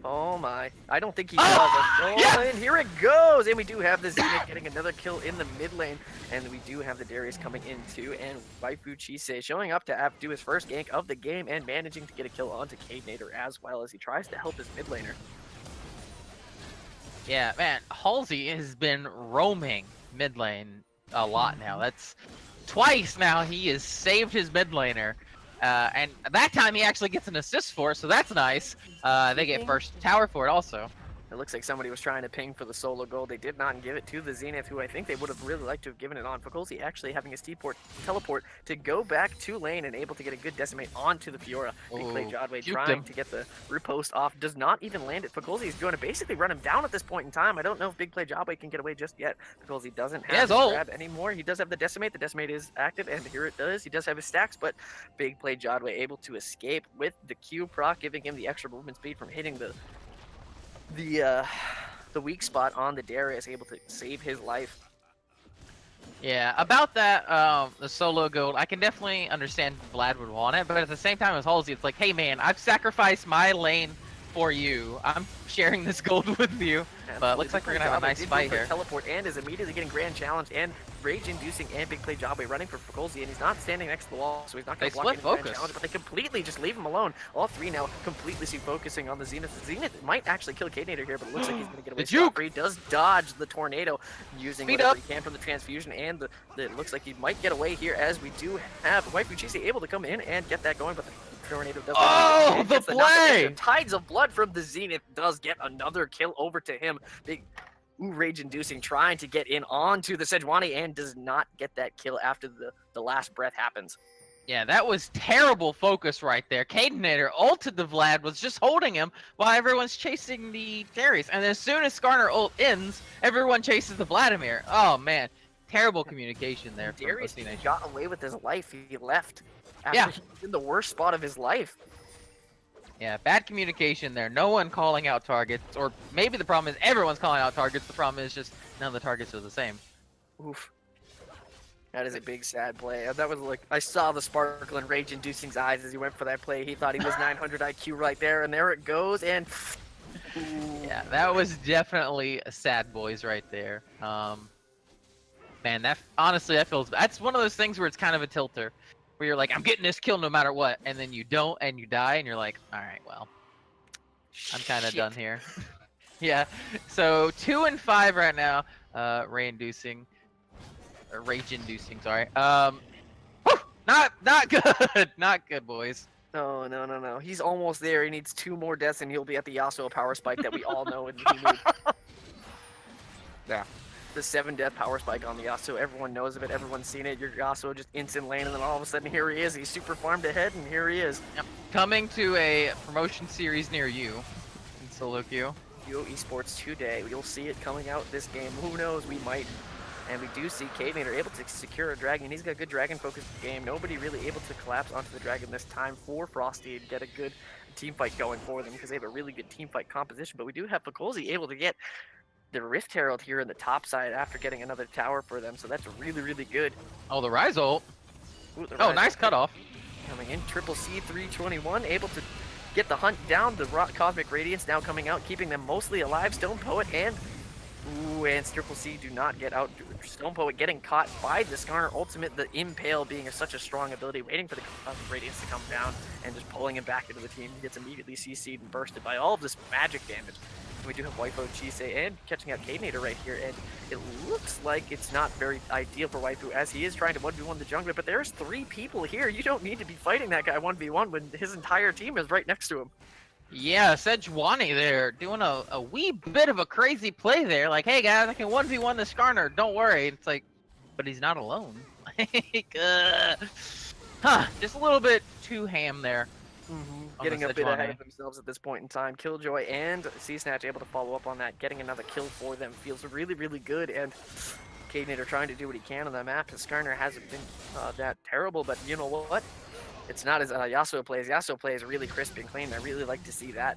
Oh my. I don't think he does. Oh, yeah! and here it goes. And we do have the Zenith getting another kill in the mid lane. And we do have the Darius coming in too. And Waifu Chise showing up to do his first gank of the game and managing to get a kill onto Cadenator as well as he tries to help his mid laner. Yeah, man, Halsey has been roaming mid lane a lot now. That's twice now he has saved his mid laner. And that time he actually gets an assist for it, so that's nice. They get first tower for it also. It looks like somebody was trying to ping for the solo gold. They did not give it to the Zenith, who I think they would have really liked to have given it on. Fakolzi actually having his teleport to go back to lane and able to get a good decimate onto the Fiora. Big play Jodway trying to get the riposte off. Does not even land it. Fakolzi is going to basically run him down at this point in time. I don't know if big play Jodway can get away just yet. Fakolzi doesn't have his grab anymore. He does have the decimate. The decimate is active, and here it does. He does have his stacks, but big play Jodway able to escape with the Q proc, giving him the extra movement speed from hitting the weak spot on the Darius, able to save his life. Yeah, about that, the solo gold, I can definitely understand Vlad would want it, but at the same time as Halsey, it's like, hey man, I've sacrificed my lane for you. I'm sharing this gold with you. But looks like we're gonna have a nice fight here. Teleport and is immediately getting grand challenge and rage inducing and big play Jobway running for Fakolzi, and he's not standing next to the wall, so he's not going to block any grand challenge, but they completely just leave him alone. All three now completely focusing on the Zenith. The Zenith might actually kill Cadenator here, but it looks like he's going to get away scot-free. He does dodge the tornado using whatever he can from the transfusion, and it looks like he might get away here as we do have Waifu Chise able to come in and get that going, but the tornado does the play! Tides of Blood from the Zenith does get another kill over to him. Big rage inducing, trying to get in onto the Sejuani and does not get that kill after the last breath happens. Yeah, that was terrible focus right there. Cadenator ulted the Vlad, was just holding him while everyone's chasing the Darius. And as soon as Skarner ult ends, everyone chases the Vladimir. Oh man, terrible communication there. Darius got away with his life. He left after he was in the worst spot of his life. Yeah, bad communication there. No one calling out targets, or maybe the problem is everyone's calling out targets. The problem is just none of the targets are the same. Oof. That is a big sad play. That was like, I saw the sparkle in rage inducing's eyes as he went for that play. He thought he was 900 IQ right there, and there it goes, and ooh. Yeah, that was definitely a sad boys right there. Man, that honestly, that's one of those things where it's kind of a tilter. Where you're like, I'm getting this kill no matter what, and then you don't, and you die, and you're like, all right, well, I'm kind of done here. Yeah, so 2 and 5 right now, rage-inducing, sorry. Whew, not good, not good, boys. No. He's almost there. He needs 2 more deaths, and he'll be at the Yasuo power spike that we all know and he need. Yeah. The 7-death power spike on the Yasuo. Everyone knows of it. Everyone's seen it. Your Yasuo just instant lane, and then all of a sudden here he is. He's super farmed ahead, and here he is. Yep. Coming to a promotion series near you in solo queue. ESPORTS today. You'll see it coming out this game. Who knows? We might. And we do see Cadenator able to secure a dragon. He's got a good dragon-focused game. Nobody really able to collapse onto the dragon this time for Frosty and get a good team fight going for them because they have a really good team fight composition. But we do have Fakolzi able to get the Rift Herald here in the top side after getting another tower for them, so that's really, really good. Oh, the Rise ult. Oh, nice cutoff. Coming in, Triple C 321, able to get the hunt down. The Cosmic Radiance now coming out, keeping them mostly alive. Stone Poet and Triple C do not get out. Stone Poet getting caught by the Skarner ultimate, the Impale being such a strong ability, waiting for the Cosmic Radiance to come down and just pulling him back into the team. He gets immediately CC'd and bursted by all of this magic damage. We do have Waifu Chise and catching out Cadenator right here, and it looks like it's not very ideal for Waifu as he is trying to 1v1 the jungler, but there's 3 people here. You don't need to be fighting that guy 1v1 when his entire team is right next to him. Yeah, Sejuani there doing a wee bit of a crazy play there. Like, hey guys, I can 1v1 the Skarner, don't worry. It's like, but he's not alone. Just a little bit too ham there. Getting a bit ahead of themselves at this point in time. Killjoy and C-Snatch able to follow up on that. Getting another kill for them feels really, really good. And Cadenator trying to do what he can on the map. His Skarner hasn't been that terrible, but you know what? It's not as Yasuo plays. Yasuo plays really crisp and clean. I really like to see that.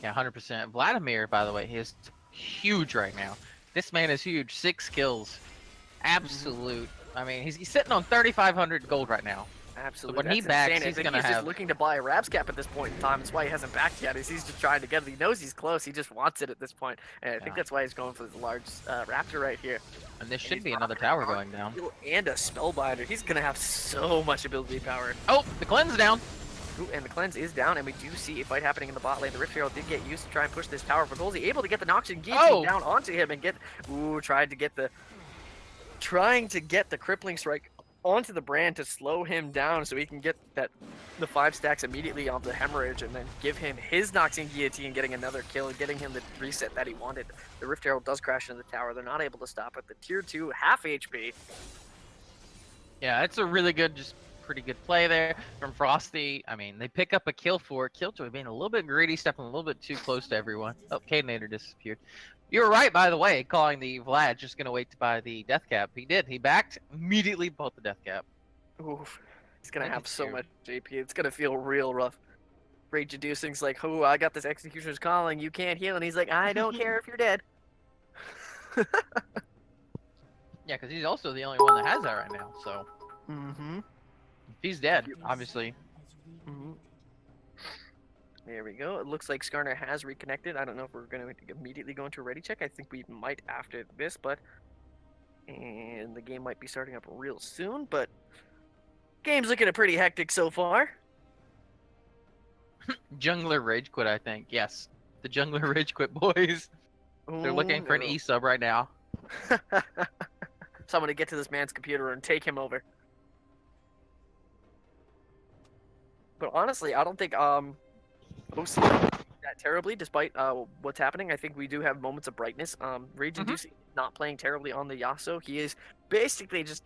Yeah, 100%. Vladimir, by the way, he is huge right now. This man is huge. 6 kills. Absolute. I mean, he's sitting on 3,500 gold right now. Absolutely. when he That's backs, insane. I he's think gonna he's have- just looking to buy a Rabs cap at this point in time. That's why he hasn't backed yet. He's just trying to get it. He knows he's close. He just wants it at this point. And I think Yeah. that's why he's going for the large Raptor right here. And there And should he's be another rocking tower an going down. Arc and a Spellbinder. He's going to have so much ability power. Oh, the cleanse down. Ooh, and the cleanse is down, and we do see a fight happening in the bot lane. The Rift Herald did get used to try and push this tower for Golzy, able to get the Noxian Guillotine down onto him and get, trying to get the crippling strike onto the brand to slow him down so he can get the 5 stacks immediately on the hemorrhage and then give him his Noxian Guillotine, getting another kill and getting him the reset that he wanted. The Rift Herald does crash into the tower. They're not able to stop it. The tier 2 half HP. Yeah, it's a really good, just pretty good play there from Frosty. I mean, they pick up a kill for Killjoy being a little bit greedy, stepping a little bit too close to everyone. Oh, Cadenator disappeared. You were right, by the way, calling the Vlad just going to wait to buy the death cap. He did. He backed, immediately bought the death cap. Oof. He's going to That have is so weird. much JP. It's going to feel real rough. Rage Inducing's like, oh, I got this Executioner's Calling. You can't heal. And he's like, I don't care if you're dead. Yeah, because he's also the only one that has that right now. So Mm-hmm. if he's dead, obviously. Mm-hmm. There we go. It looks like Skarner has reconnected. I don't know if we're going to immediately go into a ready check. I think we might after this, and the game might be starting up real soon, but game's looking pretty hectic so far. Jungler rage quit, I think. Yes, the jungler rage quit, boys. They're looking for an E sub right now. Someone to get to this man's computer and take him over. But honestly, I don't think OCN that terribly, despite what's happening. I think we do have moments of brightness. Rage Inducing not playing terribly on the Yasuo. He is basically just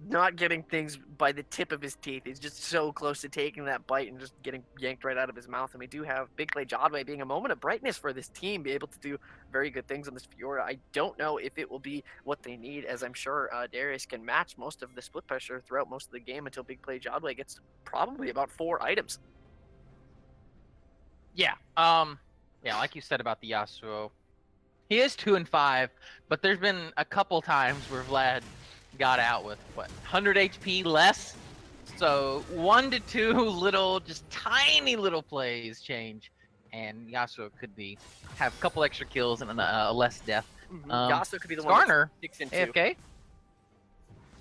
not getting things by the tip of his teeth. He's just so close to taking that bite and just getting yanked right out of his mouth. And we do have Big Play Jodway being a moment of brightness for this team, be able to do very good things on this Fiora. I don't know if it will be what they need, as I'm sure Darius can match most of the split pressure throughout most of the game until Big Play Jodway gets probably about 4 items. Yeah. Yeah, like you said about the Yasuo, he is 2 and 5, but there's been a couple times where Vlad got out with 100 HP less. So 1 to 2 little, just tiny little plays change, and Yasuo could have a couple extra kills and a less death. Yasuo could be the one Skarner, that's 6 and 2. AFK.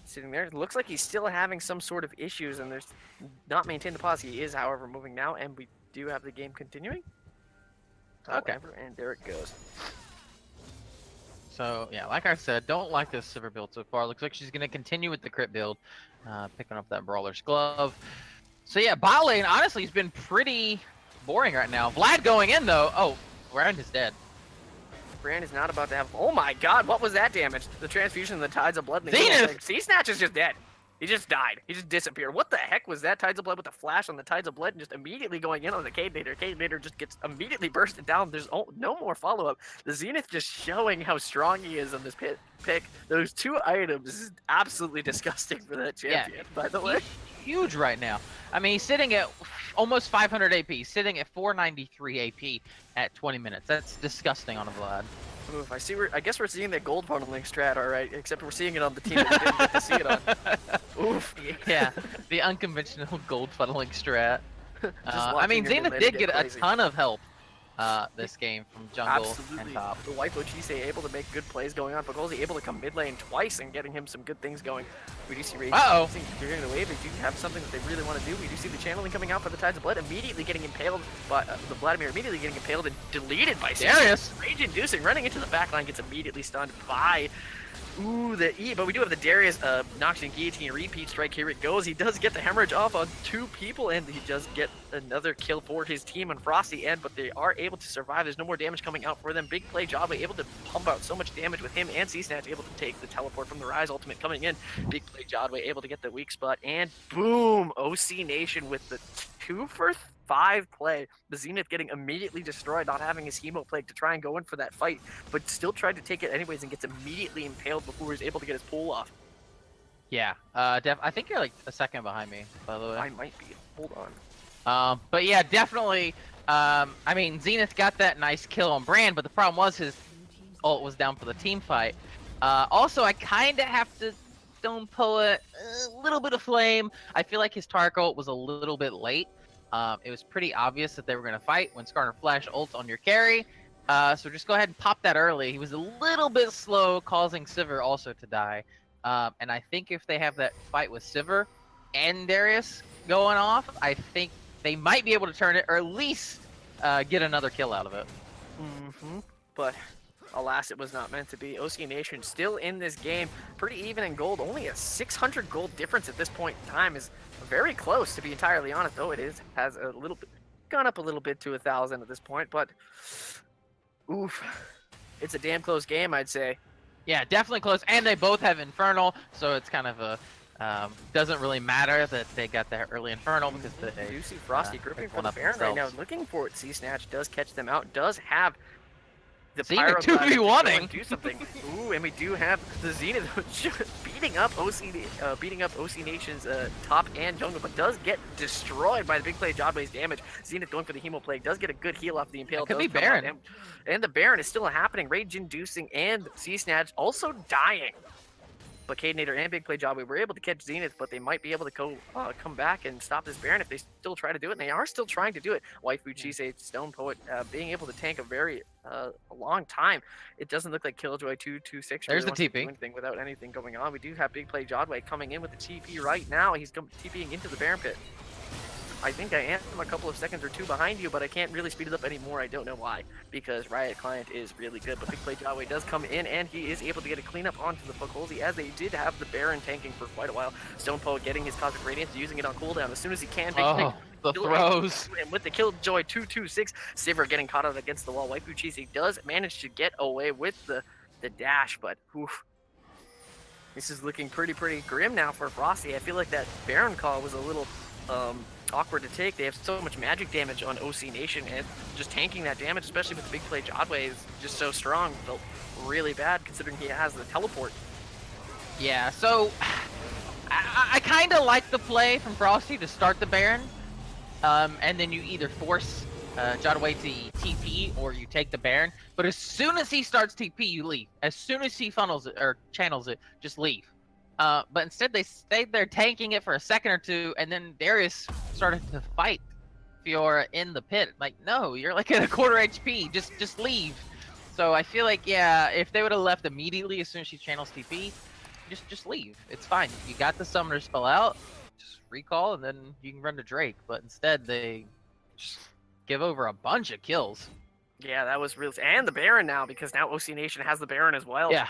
Sitting there. It looks like he's still having some sort of issues, and there's not maintained the pause. He is, however, moving now, and we do have the game continuing. Okay. However, and there it goes. So yeah, like I said, don't like this Sivir build so far. Looks like she's gonna continue with the crit build, picking up that Brawler's Glove. So yeah, bot lane honestly has been pretty boring right now. Vlad going in though. Oh, Brand is dead. Brand is not about to have. Oh my God! What was that damage? The transfusion of the Tides of Blood. Zenith! Sea Snatch is just dead. He just died. He just disappeared. What the heck was that? Tides of Blood with the flash on the Tides of Blood and just immediately going in on the Cadenator. Cadenator just gets immediately bursted down. There's no more follow-up. The Zenith just showing how strong he is on this pick. Those 2 items is absolutely disgusting for that champion, by the way. He's huge right now. I mean, he's sitting at almost 500 AP. He's sitting at 493 AP at 20 minutes. That's disgusting on a Vlad. Oof, I guess we're seeing that gold funneling strat, all right, except we're seeing it on the team that we didn't get to see it on. Oof. Yeah, the unconventional gold funneling strat. I watching mean, your Zenith mid did lane get a crazy. ton of help this game from jungle Absolutely. and top. The Waifu Chisei able to make good plays going on. Pogolzi able to come mid lane twice and getting him some good things going. We do see Rage. Uh-oh. You're getting the wave. They do have something that they really want to do. We do see the channeling coming out for the Tides of Blood, immediately getting impaled by the Vladimir, immediately getting impaled and deleted by Darius. Rage Inducing, running into the backline, gets immediately stunned by the E, but we do have the Darius Noxian Guillotine repeat strike. Here it goes. He does get the hemorrhage off on 2 people, and he does get another kill for his team on Frosty End, but they are able to survive. There's no more damage coming out for them. Big Play Java able to pump out so much damage with him, and C-Snatch able to take the teleport from the Rise ultimate coming in. Big Play Java able to get the weak spot, and boom! OC Nation with the 2 for 5 play. The Zenith getting immediately destroyed, not having his Hemo Plague to try and go in for that fight, but still tried to take it anyways and gets immediately impaled before he's able to get his pull off. Yeah, I think you're like a second behind me, by the way. I might be. Hold on. But yeah, definitely. I mean, Zenith got that nice kill on Brand, but the problem was his ult was down for the team fight. Also, I kind of have to Stone Poet, a little bit of flame. I feel like his target ult was a little bit late. It was pretty obvious that they were going to fight when Skarner Flash ults on your carry. So just go ahead and pop that early. He was a little bit slow, causing Sivir also to die. And I think if they have that fight with Sivir and Darius going off, I think they might be able to turn it, or at least get another kill out of it. But alas, it was not meant to be. OC Nation still in this game, pretty even in gold. Only a 600 gold difference at this point in time is very close, to be entirely honest. Though has a little bit gone up a little bit to 1,000 at this point, but oof, it's a damn close game, I'd say. Yeah, definitely close, and they both have Infernal, so it's kind of a doesn't really matter that they got that early Infernal because they do see Frosty gripping for one the up Baron right now, themselves. looking for it. C-Snatch does catch them out, does have the Zenith Pyro Glide to go 2v1-ing. and do something. Ooh, and we do have the Zenith beating up OC Nation's top and jungle, but does get destroyed by the big play Jodway's damage. Zenith going for the Hemo Plague, does get a good heal off the Impale. That could does be come out, Baron. and the Baron is still happening. Rage inducing and C-Snatch also dying. But Cadenator and Big Play Jobway were able to catch Zenith, but they might be able to come back and stop this Baron if they still try to do it, and they are still trying to do it. Waifu Chisei, Stone Poet, being able to tank a very a long time. It doesn't look like Killjoy 226 There's the wants to do TP. anything without anything going on. We do have Big Play Jodway coming in with the TP right now. He's TPing into the Baron pit. I think I am a couple of seconds or two behind you, but I can't really speed it up anymore. I don't know why, because Riot Client is really good. But Big Play Jodway does come in, and he is able to get a cleanup onto the Fukolzi, as they did have the Baron tanking for quite a while. Stone Poet getting his Cosmic Radiance, using it on cooldown as soon as he can. The throws. And with the Killjoy 226, Sivir getting caught out against the wall. Waifu Cheesy does manage to get away with the dash, but oof. This is looking pretty grim now for Frosty. I feel like that Baron call was a little awkward to take. They have so much magic damage on OC Nation, and just tanking that damage, especially with the Big Play Jodway, is just so strong. Felt really bad considering he has the teleport. Yeah, so I kind of like the play from Frosty to start the Baron, and then you either force Jodway to TP or you take the Baron. But as soon as he starts TP, you leave. As soon as he funnels it or channels it, just leave. But instead they stayed there tanking it for a second or two, and then Darius started to fight Fiora in the pit. Like, no, you're like at a quarter HP. Just leave. So I feel like, yeah, if they would have left immediately as soon as she channels TP, just leave. It's fine. You got the summoner spell out. Just recall, and then you can run to Drake. But instead, they just give over a bunch of kills. Yeah, that was real. And the Baron now, because now OC Nation has the Baron as well. Yeah.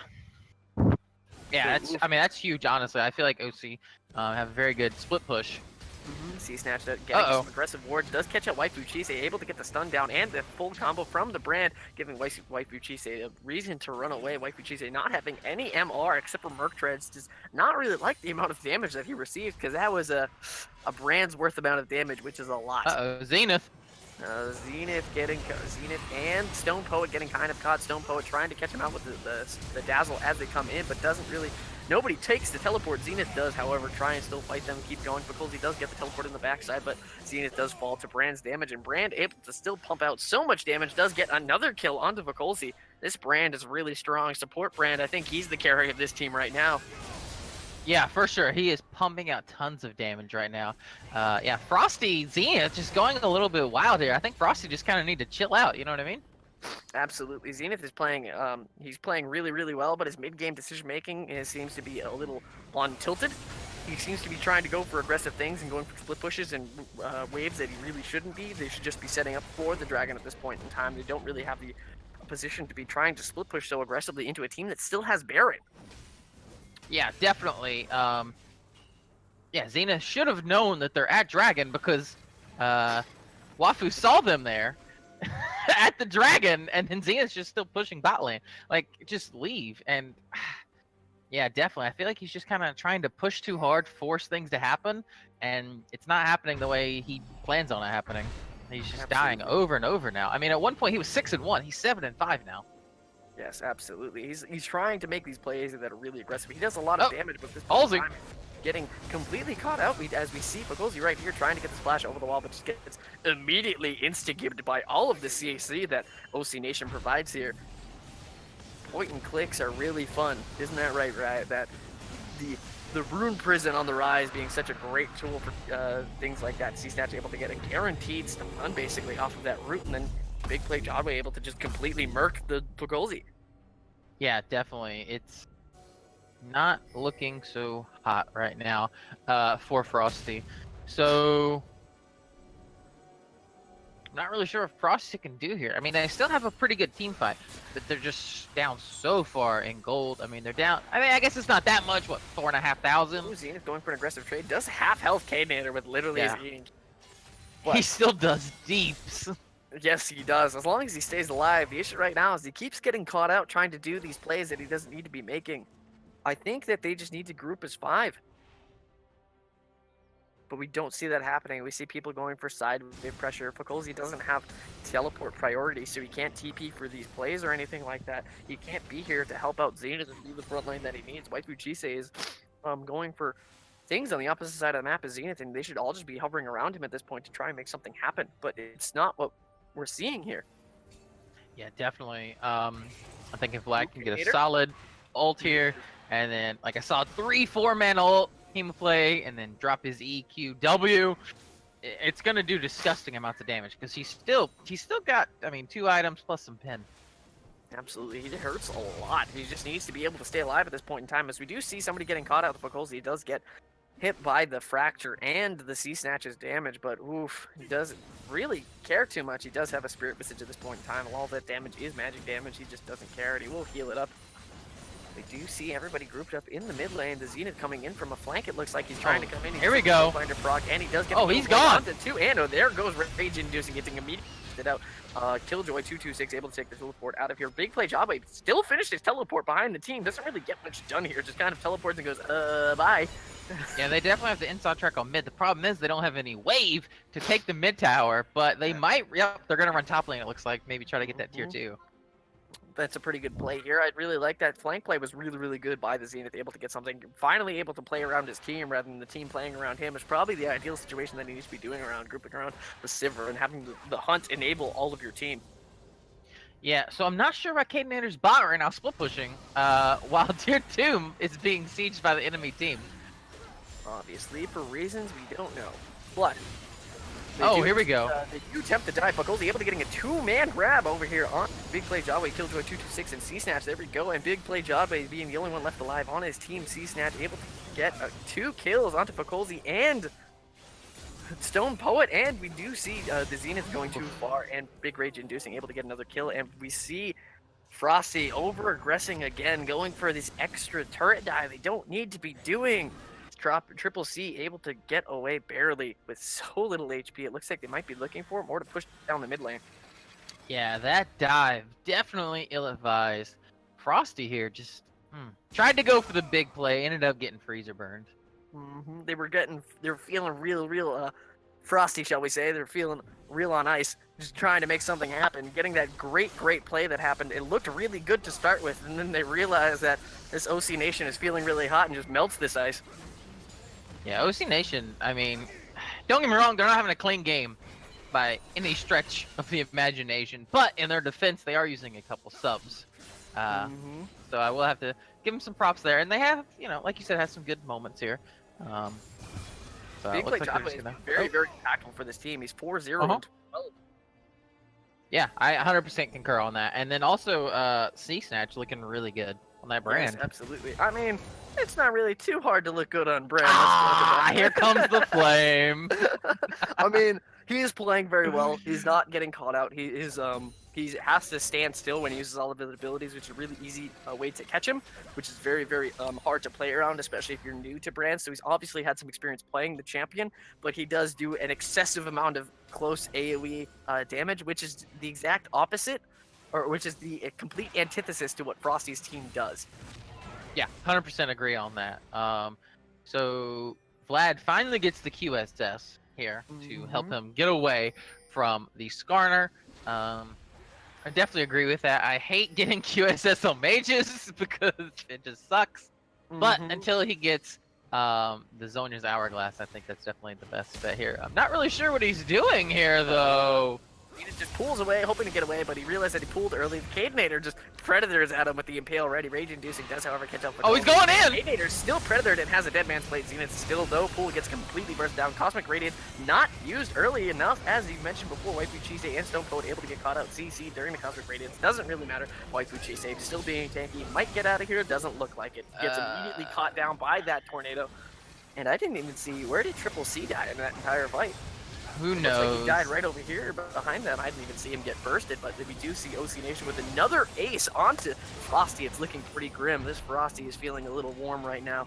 Yeah, that's huge, honestly. I feel like OC have a very good split push. C-Snatch getting some aggressive ward, does catch out Waifu Chisei, able to get the stun down and the full combo from the Brand, giving Waifu Chisei a reason to run away. Waifu Chisei not having any MR except for Merc Treads, does not really like the amount of damage that he received, because that was a Brand's worth amount of damage, which is a lot. Zenith. Zenith and Stone Poet getting kind of caught. Stone Poet trying to catch him out with the Dazzle as they come in, but doesn't really. Nobody takes the teleport. Zenith does, however, try and still fight them, keep going. Fukolzi does get the teleport in the backside, but Zenith does fall to Brand's damage, and Brand able to still pump out so much damage, does get another kill onto Fukolzi. This Brand is really strong. Support Brand, I think he's the carry of this team right now. Yeah, for sure. He is pumping out tons of damage right now. Yeah, Frosty Zenith just going a little bit wild here. I think Frosty just kind of need to chill out. You know what I mean? Absolutely. Zenith is playing, he's playing really well, but his mid-game decision-making seems to be a little on tilted. He seems to be trying to go for aggressive things and going for split pushes and waves that he really shouldn't be. They should just be setting up for the Dragon at this point in time. They don't really have the position to be trying to split push so aggressively into a team that still has Baron. Yeah, definitely. Yeah, Zenith should have known that they're at Dragon because Wafu saw them there at the Dragon, and then Zenith's just still pushing bot lane. Like, just leave. And yeah, definitely. I feel like he's just kind of trying to push too hard, force things to happen, and it's not happening the way he plans on it happening. He's just dying over and over now. I mean, at one point he was 6-1. He's 7-5 now. Yes, absolutely. He's trying to make these plays that are really aggressive. He does a lot of damage, but this Halsey time getting completely caught out. As we see Fukolzi right here trying to get the splash over the wall, but just gets immediately instigated by all of the CAC that OC Nation provides here. Point and clicks are really fun, isn't that right? Right, that the the Rune Prison on the rise being such a great tool for things like that. C-Snatch able to get a guaranteed stun basically off of that root, and then big play Jodway able to just completely murk the Pogolzi. Yeah, definitely. It's not looking so hot right now for Frosty. So I'm not really sure what Frosty can do here. I mean, they still have a pretty good team fight, but they're just down so far in gold. I mean, they're down. I mean, I guess it's not that much. What, 4,500? Zenith going for an aggressive trade. Does half health K-Nader with literally his eating. He still does deeps. Yes, he does. As long as he stays alive. The issue right now is he keeps getting caught out trying to do these plays that he doesn't need to be making. I think that they just need to group as 5. But we don't see that happening. We see people going for side wave pressure. Pogolzi doesn't have teleport priority, so he can't TP for these plays or anything like that. He can't be here to help out Zenith and do the front line that he needs. Waifu Jisei is going for things on the opposite side of the map as Zenith, and they should all just be hovering around him at this point to try and make something happen. But it's not what we're seeing here. Yeah, definitely. I think if Vlad can get a solid ult here, and then, like I saw, 3-4-man ult, team play, and then drop his EQW, it's gonna do disgusting amounts of damage because he's still got, I mean, 2 items plus some pen. Absolutely, he hurts a lot. He just needs to be able to stay alive at this point in time. As we do see somebody getting caught out, the Pogolzi, he does get hit by the fracture and the C-Snatch's damage, but oof, he doesn't really care too much. He does have a spirit visage at this point in time. All that damage is magic damage. He just doesn't care, and he will heal it up. We do see everybody grouped up in the mid lane. The Zenith coming in from a flank. It looks like he's trying to come in. Here we go. Finder proc, and he does get. Oh, he's gone. Two, and there goes rage inducing, getting immediately out. Killjoy 226 able to take the teleport out of here. Big play Jabba still finished his teleport behind the team. Doesn't really get much done here. Just kind of teleports and goes, bye. Yeah, they definitely have the inside track on mid. The problem is they don't have any wave to take the mid tower, but they might. Yep, they're gonna run top lane. It looks like maybe try to get that tier 2. That's a pretty good play here. I'd really like that. Flank play was really, really good by the Zenith, able to get something, finally able to play around his team rather than the team playing around him. Is probably the ideal situation that he needs to be doing around, grouping around the Sivir and having the hunt enable all of your team. Yeah, so I'm not sure why K-Nader's bot right now split pushing, while tier 2 is being sieged by the enemy team. Obviously, for reasons we don't know. But here we go. They do attempt to dive. Pogolzi able to getting a 2-man grab over here on Big Play Jadway, Killjoy 226 and C-Snatch. There we go. And Big Play Jadway being the only one left alive on his team. C-Snatch able to get 2 kills onto Pogolzi and Stone Poet. And we do see the Zenith going too far and Big Rage Inducing able to get another kill. And we see Frosty over-aggressing again, going for this extra turret dive they don't need to be doing. Triple C able to get away barely with so little HP. It looks like they might be looking for more to push down the mid lane. Yeah, that dive definitely ill-advised. Frosty here just tried to go for the big play, ended up getting freezer burned. They were feeling real frosty, shall we say. They're feeling real on ice, just trying to make something happen, getting that great play that happened. It looked really good to start with, and then they realized that this OC Nation is feeling really hot and just melts this ice. Yeah, OC Nation, I mean, don't get me wrong, they're not having a clean game by any stretch of the imagination, but in their defense, they are using a couple subs. So I will have to give them some props there, and they have, you know, like you said, has some good moments here. So Big Play Jadway is very impactful for this team. He's 4-0. Yeah, I 100% concur on that. And then also, C-Snatch looking really good on that brand. Yes, absolutely. I mean, it's not really too hard to look good on brand. Here comes the flame. I mean, he is playing very well. He's not getting caught out. He is he has to stand still when he uses all of his abilities, which is a really easy way to catch him, which is very hard to play around, especially if you're new to brand. So he's obviously had some experience playing the champion, but he does do an excessive amount of close AoE damage, which is the exact opposite, or which is the complete antithesis to what Frosty's team does. Yeah, 100% agree on that. So Vlad finally gets the QSS here to help him get away from the Skarner. I definitely agree with that. I hate getting QSS on mages because it just sucks. But until he gets the Zonya's Hourglass, I think that's definitely the best bet here. I'm not really sure what he's doing here, though. Zenith just pulls away, hoping to get away, but he realized that he pulled early. Cadenator just predators at him with the Impale ready. Rage-inducing does, however, catch up. Oh, he's going in! Cadenator still predatored and has a dead man's plate. Zenith still, though. Pool gets completely burst down. Cosmic Radiance not used early enough, as you mentioned before. Waifu Chisei and Stone Cold able to get caught out. CC during the Cosmic Radiance. Doesn't really matter. Waifu Chisei still being tanky. Might get out of here. Doesn't look like it. Gets immediately caught down by that tornado. And I didn't even see, where did Triple C die in that entire fight? Who Looks knows? like he died right over here behind them. I didn't even see him get bursted, but we do see OC Nation with another ace onto Frosty. It's looking pretty grim. This Frosty is feeling a little warm right now.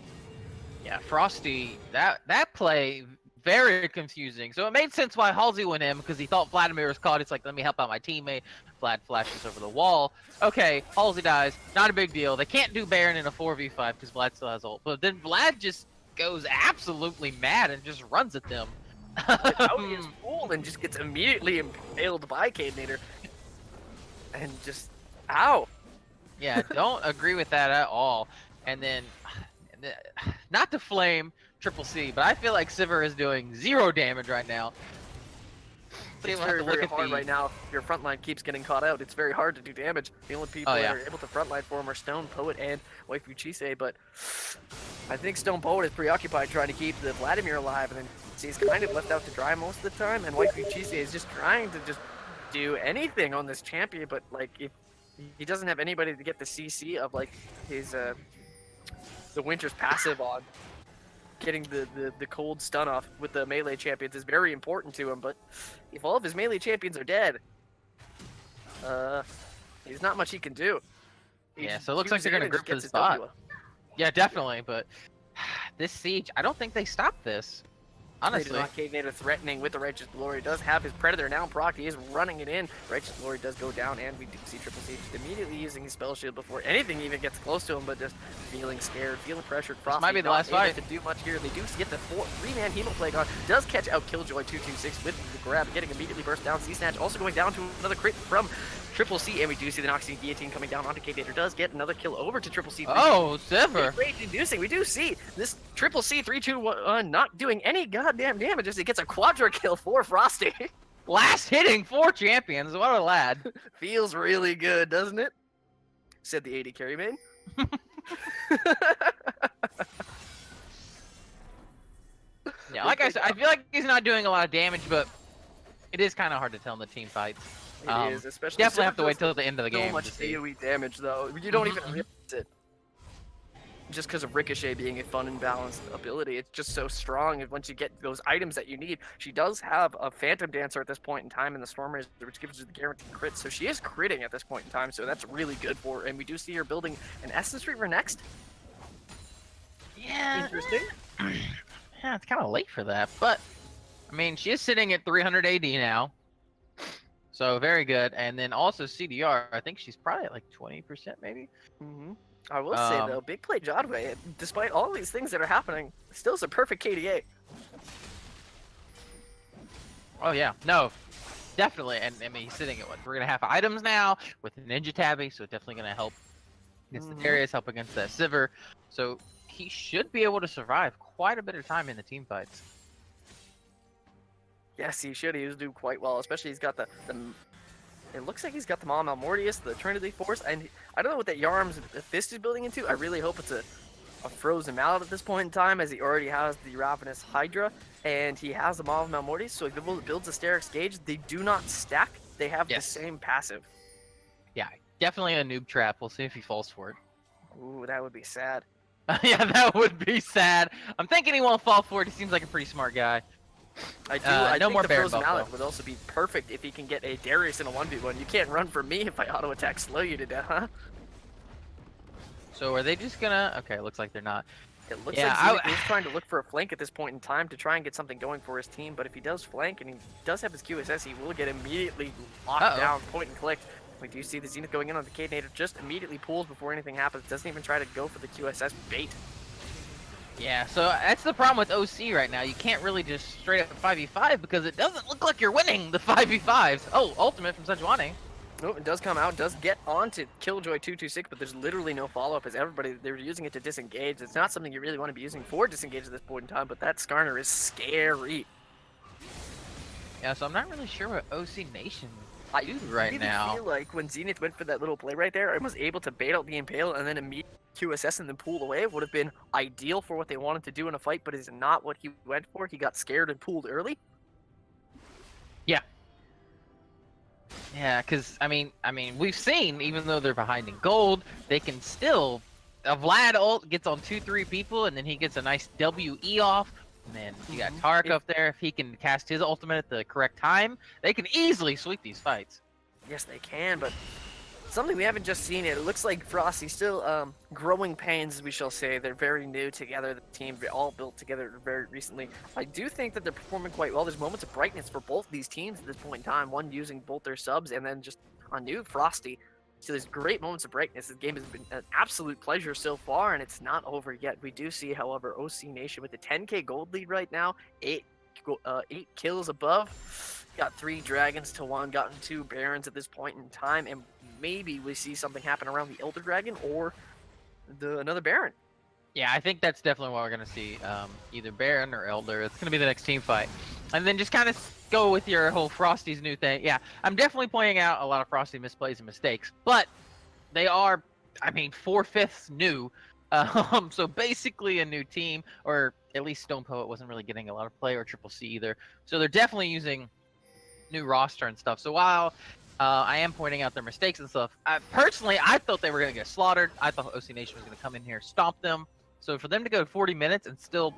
Yeah, Frosty, that play, very confusing. So it made sense why Halsey went in, because he thought Vladimir was caught. It's like, let me help out my teammate. Vlad flashes over the wall. Okay, Halsey dies. Not a big deal. They can't do Baron in a 4v5 because Vlad still has ult. But then Vlad just goes absolutely mad and just runs at them. Out is fooled and just gets immediately impaled by Cadenator. And just, ow. Yeah, don't agree with that at all. And then, not to flame Triple C, but I feel like Sivir is doing 0 damage right now. It's very, very hard right now. If your frontline keeps getting caught out, it's very hard to do damage. The only people that are able to frontline for him are Stone, Poet, and Waifu Chisei, but I think Stone Poet is preoccupied trying to keep the Vladimir alive, and then he's kind of left out to dry most of the time, and Waifu Chisei is just trying to just do anything on this champion, but like if he doesn't have anybody to get the CC of like his the Winter's passive on. Getting the cold stun off with the melee champions is very important to him, but if all of his melee champions are dead, there's not much he can do. Yeah, so it looks like they're gonna grip his spot. Yeah, definitely, but this siege, I don't think they stopped this. Honestly. Cadenator threatening with the Righteous Glory does have his Predator now proc. He is running it in. Righteous Glory does go down, and we do see Triple C just immediately using his spell shield before anything even gets close to him, but just feeling scared, feeling pressured. Frosty might be the last fight. To do much here. They do get the 3-man Hemoplague on. Does catch out Killjoy 226 with the grab, getting immediately burst down. C-Snatch also going down to another crit from Triple C, and we do see the Noxian Guillotine coming down onto Cadenator. Does get another kill over to Triple C. Oh, Sivir. Rage-inducing. We do see this Triple C 3-2-1 not doing any goddamn damage as it gets a quadra kill for Frosty. Last hitting 4 champions. What a lad. Feels really good, doesn't it? Said the 80 carry main. Yeah, like I said, I feel like he's not doing a lot of damage, but it is kind of hard to tell in the team fights. It is, especially definitely have to wait till the end of the game. So much AoE damage, though. You don't even realize it. Just because of Ricochet being a fun and balanced ability, it's just so strong. And once you get those items that you need, she does have a Phantom Dancer at this point in time in the Storm Razor, which gives her the guaranteed crit. So she is critting at this point in time, so that's really good for her. And we do see her building an Essence Reaver next. Yeah. Interesting. Yeah, it's kind of late for that, but I mean, she is sitting at 300 AD now. So very good. And then also CDR, I think she's probably at like 20% maybe. I will say though, big play Jadwe, despite all these things that are happening, still is a perfect KDA. Oh yeah, no, definitely. And I mean, he's sitting at what, 3.5 items now with the Ninja Tabby, so definitely gonna help against the Darius, help against that Sivir. So he should be able to survive quite a bit of time in the team fights. Yes, he should. He was doing quite well, especially he's got the it looks like he's got the Maul Malmortius, the Trinity Force, and I don't know what that Yarm's fist is building into. I really hope it's a frozen mallet at this point in time, as he already has the Ravenous Hydra, and he has the Maul Malmortius, so he builds a Sterix Gauge. They do not stack. They have the same passive. Yeah, definitely a noob trap. We'll see if he falls for it. Ooh, that would be sad. Yeah, that would be sad. I'm thinking he won't fall for it. He seems like a pretty smart guy. I think more the Baron frozen buff, mallet though. would also be perfect if he can get a Darius in a 1v1. You can't run from me if I auto attack slow you to death, huh? So are they just gonna? Okay, looks like they're not. It looks like Zenith is trying to look for a flank at this point in time to try and get something going for his team, but if he does flank and he does have his QSS, he will get immediately locked down, point and clicked. We do see the Zenith going in on the Cadenator, just immediately pulls before anything happens, doesn't even try to go for the QSS bait. Yeah, so that's the problem with OC right now. You can't really just straight up 5v5 because it doesn't look like you're winning the 5v5s. Oh, ultimate from Sejuani. No, it does come out, does get on to Killjoy 226, but there's literally no follow-up as everybody, they're using it to disengage. It's not something you really want to be using for disengage at this point in time, but that Skarner is scary. Yeah, so I'm not really sure what OC Nation I do right really now. feel like when Zenith went for that little play right there and was able to bait out the Impale and then immediately QSS and then pull away would have been ideal for what they wanted to do in a fight, but is not what he went for. He got scared and pulled early. Yeah, because we've seen even though they're behind in gold, they can still. Vlad ult gets on 2-3 people, and then he gets a nice WE off. And then you got Tark up there. If he can cast his ultimate at the correct time, they can easily sweep these fights. Yes, they can, but something we haven't just seen yet. It looks like Frosty's still growing pains, we shall say. They're very new together. The team all built together very recently. I do think that they're performing quite well. There's moments of brightness for both these teams at this point in time. One using both their subs, and then just a new Frosty. So there's great moments of brightness. This game has been an absolute pleasure so far, and it's not over yet. We do see, however, OC Nation with the 10k gold lead right now, 8 kills above. Got 3 dragons to 1, gotten 2 barons at this point in time, and maybe we see something happen around the Elder Dragon or another baron. Yeah, I think that's definitely what we're gonna see. Either Baron or Elder. It's gonna be the next team fight, and then just kind of go with your whole Frosty's new thing. Yeah, I'm definitely pointing out a lot of Frosty misplays and mistakes, but they are, 4/5 new. So basically a new team, or at least Stone Poet wasn't really getting a lot of play, or Triple C either. So they're definitely using new roster and stuff. So while I am pointing out their mistakes and stuff, personally, I thought they were going to get slaughtered. I thought OC Nation was going to come in here, stomp them. So for them to go 40 minutes and still,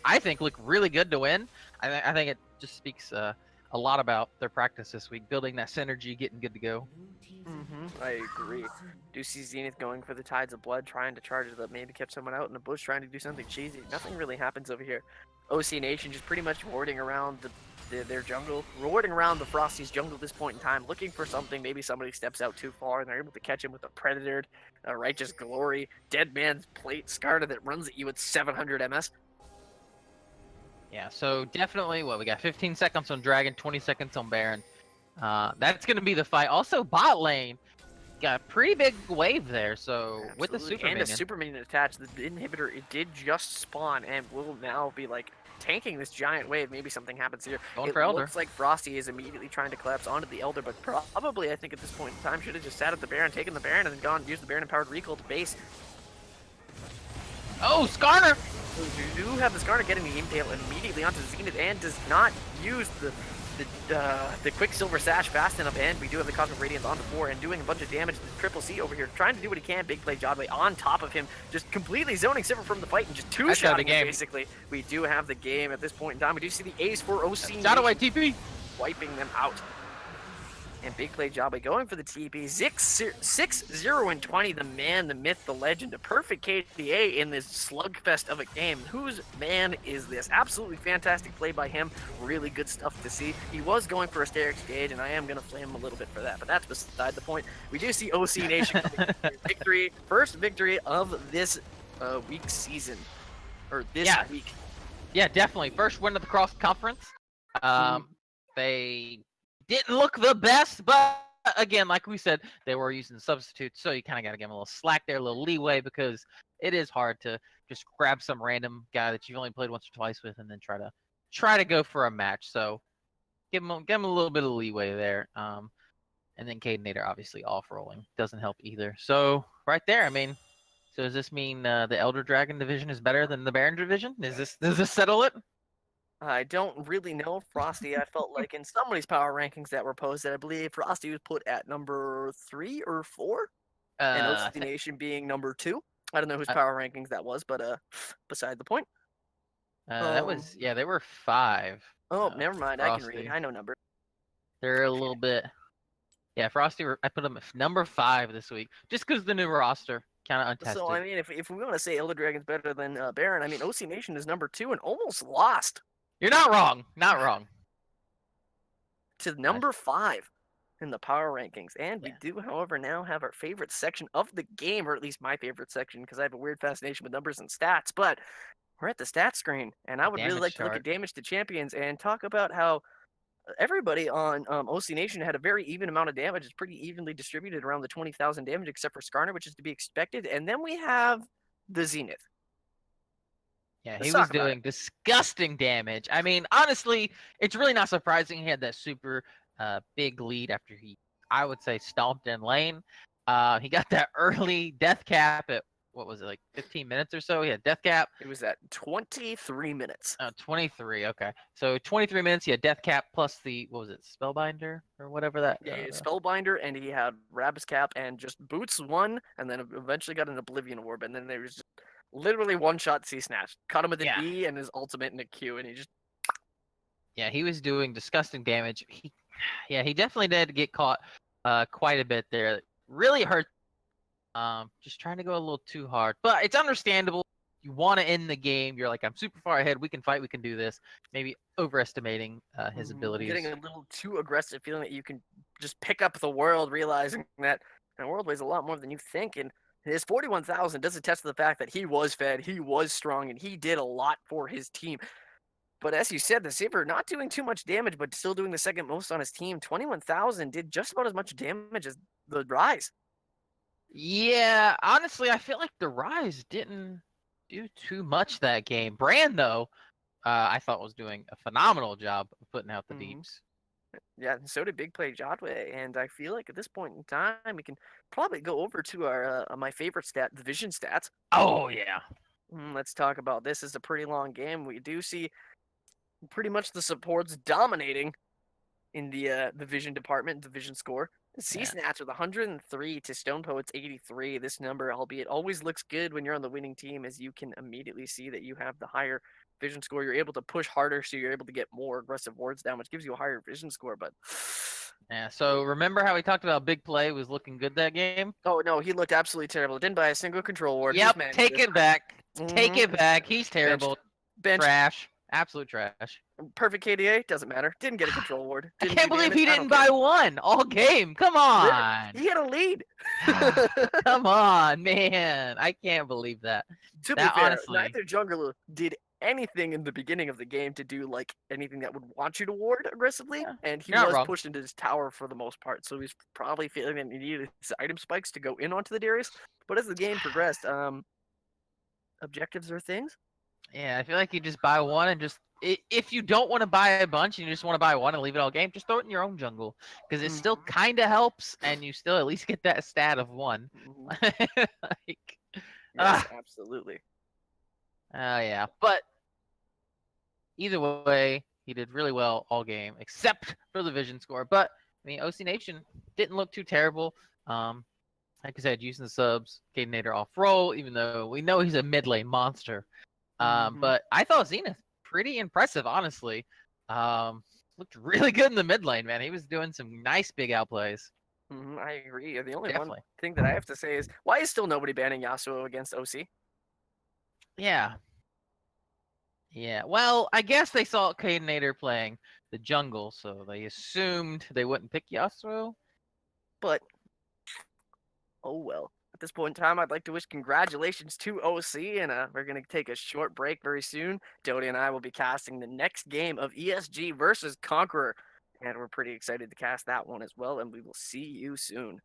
I think, look really good to win, I think it just speaks a lot about their practice this week, building that synergy, getting good to go. I agree. Do see Zenith going for the Tides of Blood, trying to charge it up, maybe catch someone out in the bush, trying to do something cheesy. Nothing really happens over here. OC Nation just pretty much warding around their jungle, warding around the Frosty's jungle at this point in time, looking for something. Maybe somebody steps out too far, and they're able to catch him with a Predator, a Righteous Glory, Dead Man's Plate, Skarta that runs at you at 700 MS. Yeah, so definitely, we got 15 seconds on Dragon, 20 seconds on Baron. That's going to be the fight. Also, bot lane got a pretty big wave there, so Absolutely. With the super and minion. a super minion attached, the inhibitor, it did just spawn and will now be like tanking this giant wave. Maybe something happens here. Going It for Elder. looks like Frosty is immediately trying to collapse onto the Elder, but probably I think at this point in time should have just sat at the Baron, taken the Baron, and then gone used the Baron empowered recall to base. Oh, Skarner! You do have the Skarner getting the Impale immediately onto Zenith and does not use the Quicksilver Sash fast enough, and we do have the Cosmic Radiance on the floor and doing a bunch of damage to Triple C over here, trying to do what he can. Big play Jodway on top of him, just completely zoning Sivir from the fight and just two-shotting him, basically. We do have the game at this point in time. We do see the ace for OC Jodway TP! wiping them out. And big play Jobby going for the TP. 6-0-20, the man, the myth, the legend, a perfect KDA in this slugfest of a game. Whose man is this? Absolutely fantastic play by him. Really good stuff to see. He was going for a Steric Gauge, and I am going to flame him a little bit for that, but that's beside the point. We do see OC Nation coming victory. First victory of this week's season. Or this week. Yeah, definitely. First win of the cross conference. They didn't look the best, but again, like we said, they were using substitutes, so you kind of got to give them a little slack there, a little leeway, because it is hard to just grab some random guy that you've only played once or twice with and then try to go for a match. So give them a little bit of leeway there. And then Cadenator obviously off rolling doesn't help either. So right there, so does this mean the Elder Dragon division is better than the Baron division? Does this settle it? I don't really know, Frosty. I felt like in somebody's power rankings that were posted, I believe Frosty was put at number 3 or 4, and OC Nation being number 2. I don't know whose power rankings that was, but beside the point. That was they were 5. Oh, never mind. Frosty. I can read. I know numbers. They're a little bit. Yeah, Frosty. I put them at number 5 this week, just because the new roster kind of untested. So if we want to say Elder Dragon's better than Baron, OC Nation is number 2 and almost lost. You're not wrong. Not wrong. To number 5 in the power rankings. And we do, however, now have our favorite section of the game, or at least my favorite section, because I have a weird fascination with numbers and stats. But we're at the stat screen, and I would really like to look at damage to champions and talk about how everybody on OC Nation had a very even amount of damage. It's pretty evenly distributed around the 20,000 damage, except for Skarner, which is to be expected. And then we have the Zenith. Yeah, Let's he talk was about doing disgusting damage. I mean, honestly, it's really not surprising he had that super big lead after I would say, stomped in lane. He got that early death cap at, what was it, like 15 minutes or so? He had death cap. It was at 23 minutes. 23, okay. So 23 minutes, he had death cap plus the, what was it, Spellbinder or whatever that? Yeah, he had Spellbinder, and he had Rabbi's Cap, and just Boots won, and then eventually got an Oblivion Orb, and then there was just literally one-shot C-Snatch. Caught him with an Yeah. E and his ultimate in a Q, and he just... Yeah, he was doing disgusting damage. He definitely did get caught quite a bit there. Really hurt. Just trying to go a little too hard, but it's understandable. You want to end the game. You're like, I'm super far ahead. We can fight. We can do this. Maybe overestimating his abilities. Getting a little too aggressive, feeling that you can just pick up the world, realizing that the world weighs a lot more than you think, and his 41,000 does attest to the fact that he was fed, he was strong, and he did a lot for his team. But as you said, the Saber not doing too much damage, but still doing the second most on his team. 21,000 did just about as much damage as the Rise. Yeah, honestly, I feel like the Rise didn't do too much that game. Brand, though, I thought was doing a phenomenal job of putting out the deeps. Yeah, and so did Big Play Jotway, and I feel like at this point in time, we can probably go over to our my favorite stat, the Vision stats. Oh, yeah. Let's talk about this. It's a pretty long game. We do see pretty much the supports dominating in the Vision department, the Vision score. C-Snatch with 103 to Stone Poet's 83. This number, albeit, always looks good when you're on the winning team, as you can immediately see that you have the higher Vision score. You're able to push harder, so you're able to get more aggressive wards down, which gives you a higher Vision score. But Yeah, so remember how we talked about Big Play was looking good that game? oh no, he looked absolutely terrible. Didn't buy a single control ward. Yep, take it back. Take it back. He's terrible. Bench. Trash. Absolute trash. Perfect KDA, doesn't matter. Didn't get a control ward. I Didn't can't do believe damage. he I didn't don't buy care. one all game. Come on. He had a lead. Come on, man. I can't believe that. To be That fair, honestly- neither jungler did anything in the beginning of the game to do like anything that would want you to ward aggressively, Yeah, and he you're not was wrong. pushed into his tower for the most part. So he's probably feeling that he needed his item spikes to go in onto the Darius. But as the game progressed, objectives are things. Yeah, I feel like you just buy one and just if you don't want to buy a bunch and you just want to buy one and leave it all game, just throw it in your own jungle because it still kind of helps and you still at least get that stat of one. Like, Yes, absolutely. yeah, but either way, he did really well all game except for the Vision score. But I mean, OC Nation didn't look too terrible. Like I said, using the subs, Cadenator off roll, even though we know he's a mid lane monster. But I thought Zenith pretty impressive, honestly. Looked really good in the mid lane, man. He was doing some nice big outplays. I agree. The only Definitely. one thing that I have to say is, why is still nobody banning Yasuo against OC? Yeah. Yeah. Well, I guess they saw Cadenator playing the jungle, so they assumed they wouldn't pick Yasuo. But, oh well. At this point in time, I'd like to wish congratulations to OC, and we're going to take a short break very soon. Dodie and I will be casting the next game of ESG versus Conqueror, and we're pretty excited to cast that one as well, and we will see you soon.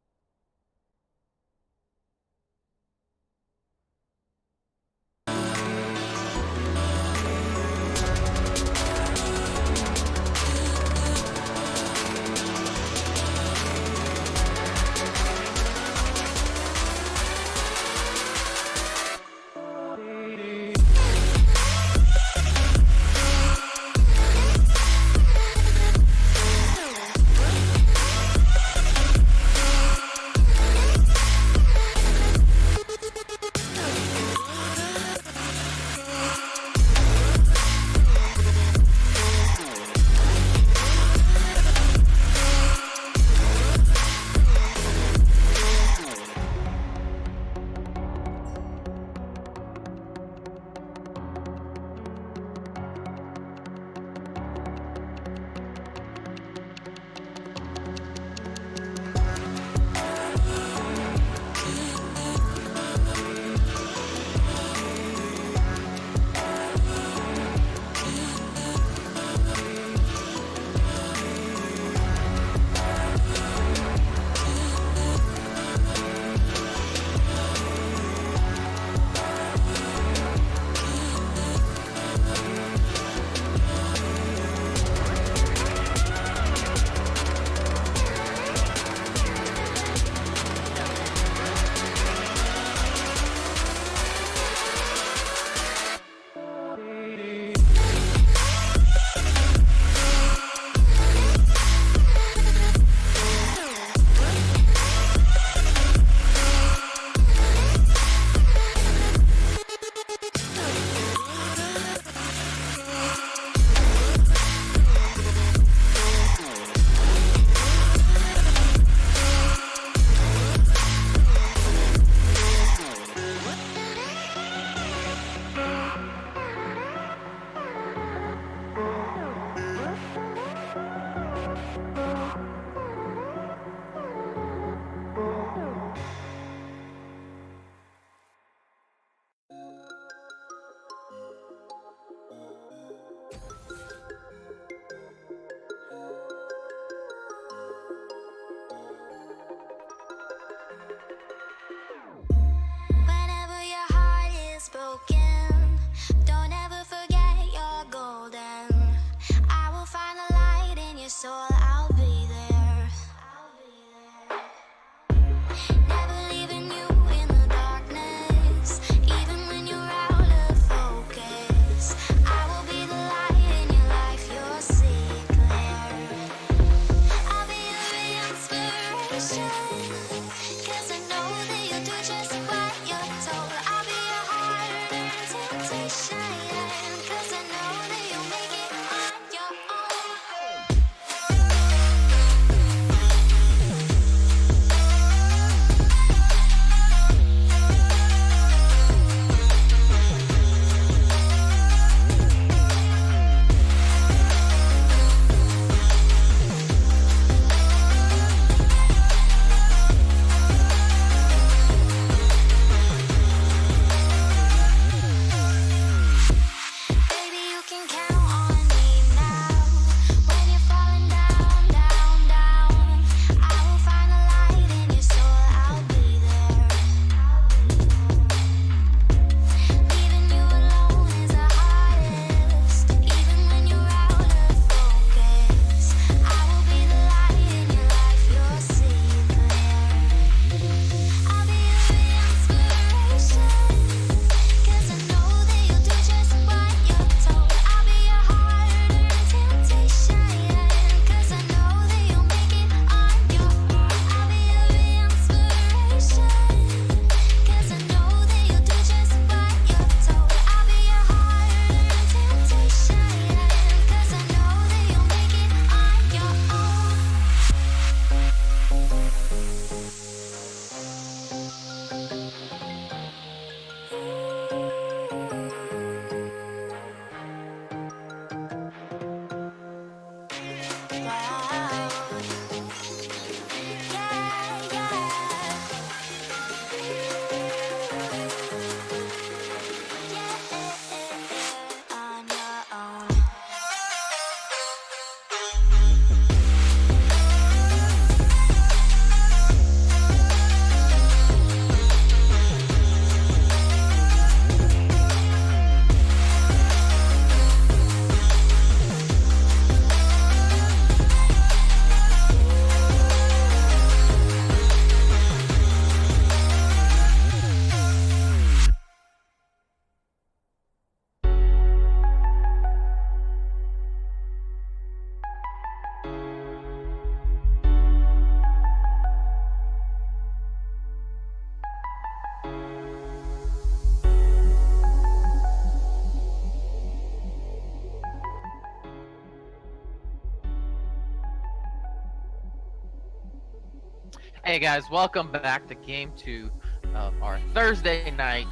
Hey guys, welcome back to Game 2 of our Thursday night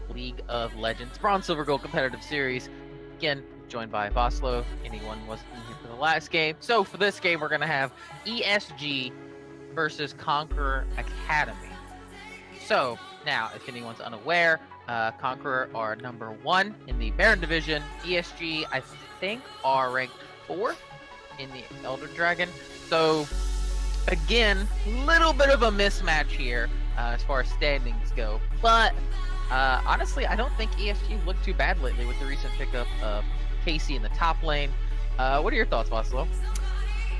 League of Legends Bronze Silver Gold competitive series. Again, joined by Boslo. Anyone wasn't in here for the last game. So for this game, we're going to have ESG versus Conqueror Academy. So now, if anyone's unaware, Conqueror are number 1 in the Baron division. ESG, I think, are ranked 4th in the Elder Dragon. So again, little bit of a mismatch here as far as standings go. But honestly, I don't think ESG looked too bad lately with the recent pickup of Casey in the top lane. What are your thoughts, Boslo?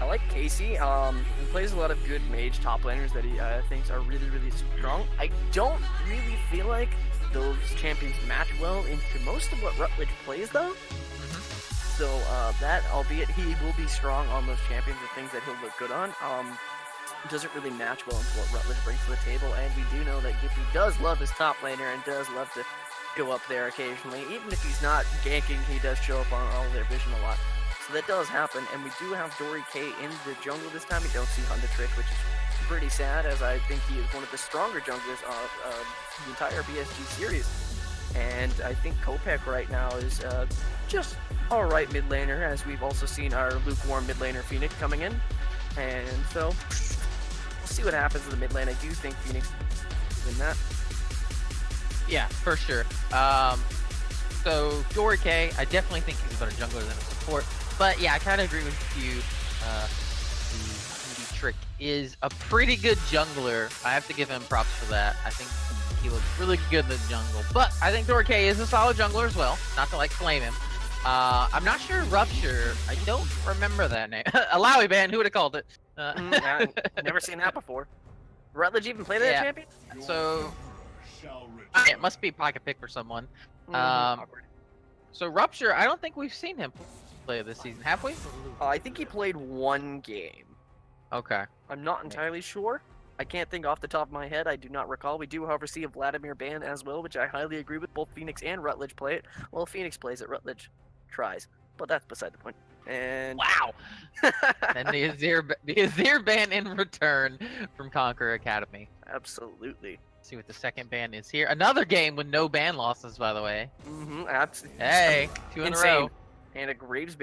I like Casey. He plays a lot of good mage top laners that he thinks are really, really strong. I don't really feel like those champions match well into most of what Rutledge plays, though. So that, albeit he will be strong on those champions and things that he'll look good on, doesn't really match well into what Rutledge brings to the table. And we do know that Gippy does love his top laner and does love to go up there occasionally. Even if he's not ganking, he does show up on all their vision a lot. So that does happen, and we do have Dory K in the jungle this time. We don't see Honda Trick, which is pretty sad, as I think he is one of the stronger junglers of the entire BSG series. And I think Kopek right now is just alright mid laner, as we've also seen our lukewarm mid laner Phoenix coming in. And so, we'll see what happens in the mid lane. I do think Phoenix will win that. Yeah, for sure. So Dory K, I definitely think he's a better jungler than a support. But yeah, I kind of agree with you. The Trick is a pretty good jungler. I have to give him props for that. I think he looks really good in the jungle. But I think Dory K is a solid jungler as well. Not to like flame him. I'm not sure Rupture. I don't remember that name. Alawi ban. Who would have called it? I've never seen that before. Rutledge even play that champion? So it must be pocket pick for someone. Awkward. So Rupture, I don't think we've seen him play this season, have we? I think he played one game. Okay. I'm not entirely sure. I can't think off the top of my head. I do not recall. We do, however, see a Vladimir ban as well, which I highly agree with. Both Phoenix and Rutledge play it. Well, Phoenix plays it, Rutledge tries. But that's beside the point. And wow. And the Azir ban in return from Conqueror Academy. Absolutely. Let's see what the second ban is here. Another game with no ban losses, by the way. Absolutely. Hey, 2 in a row. And a Graves ban.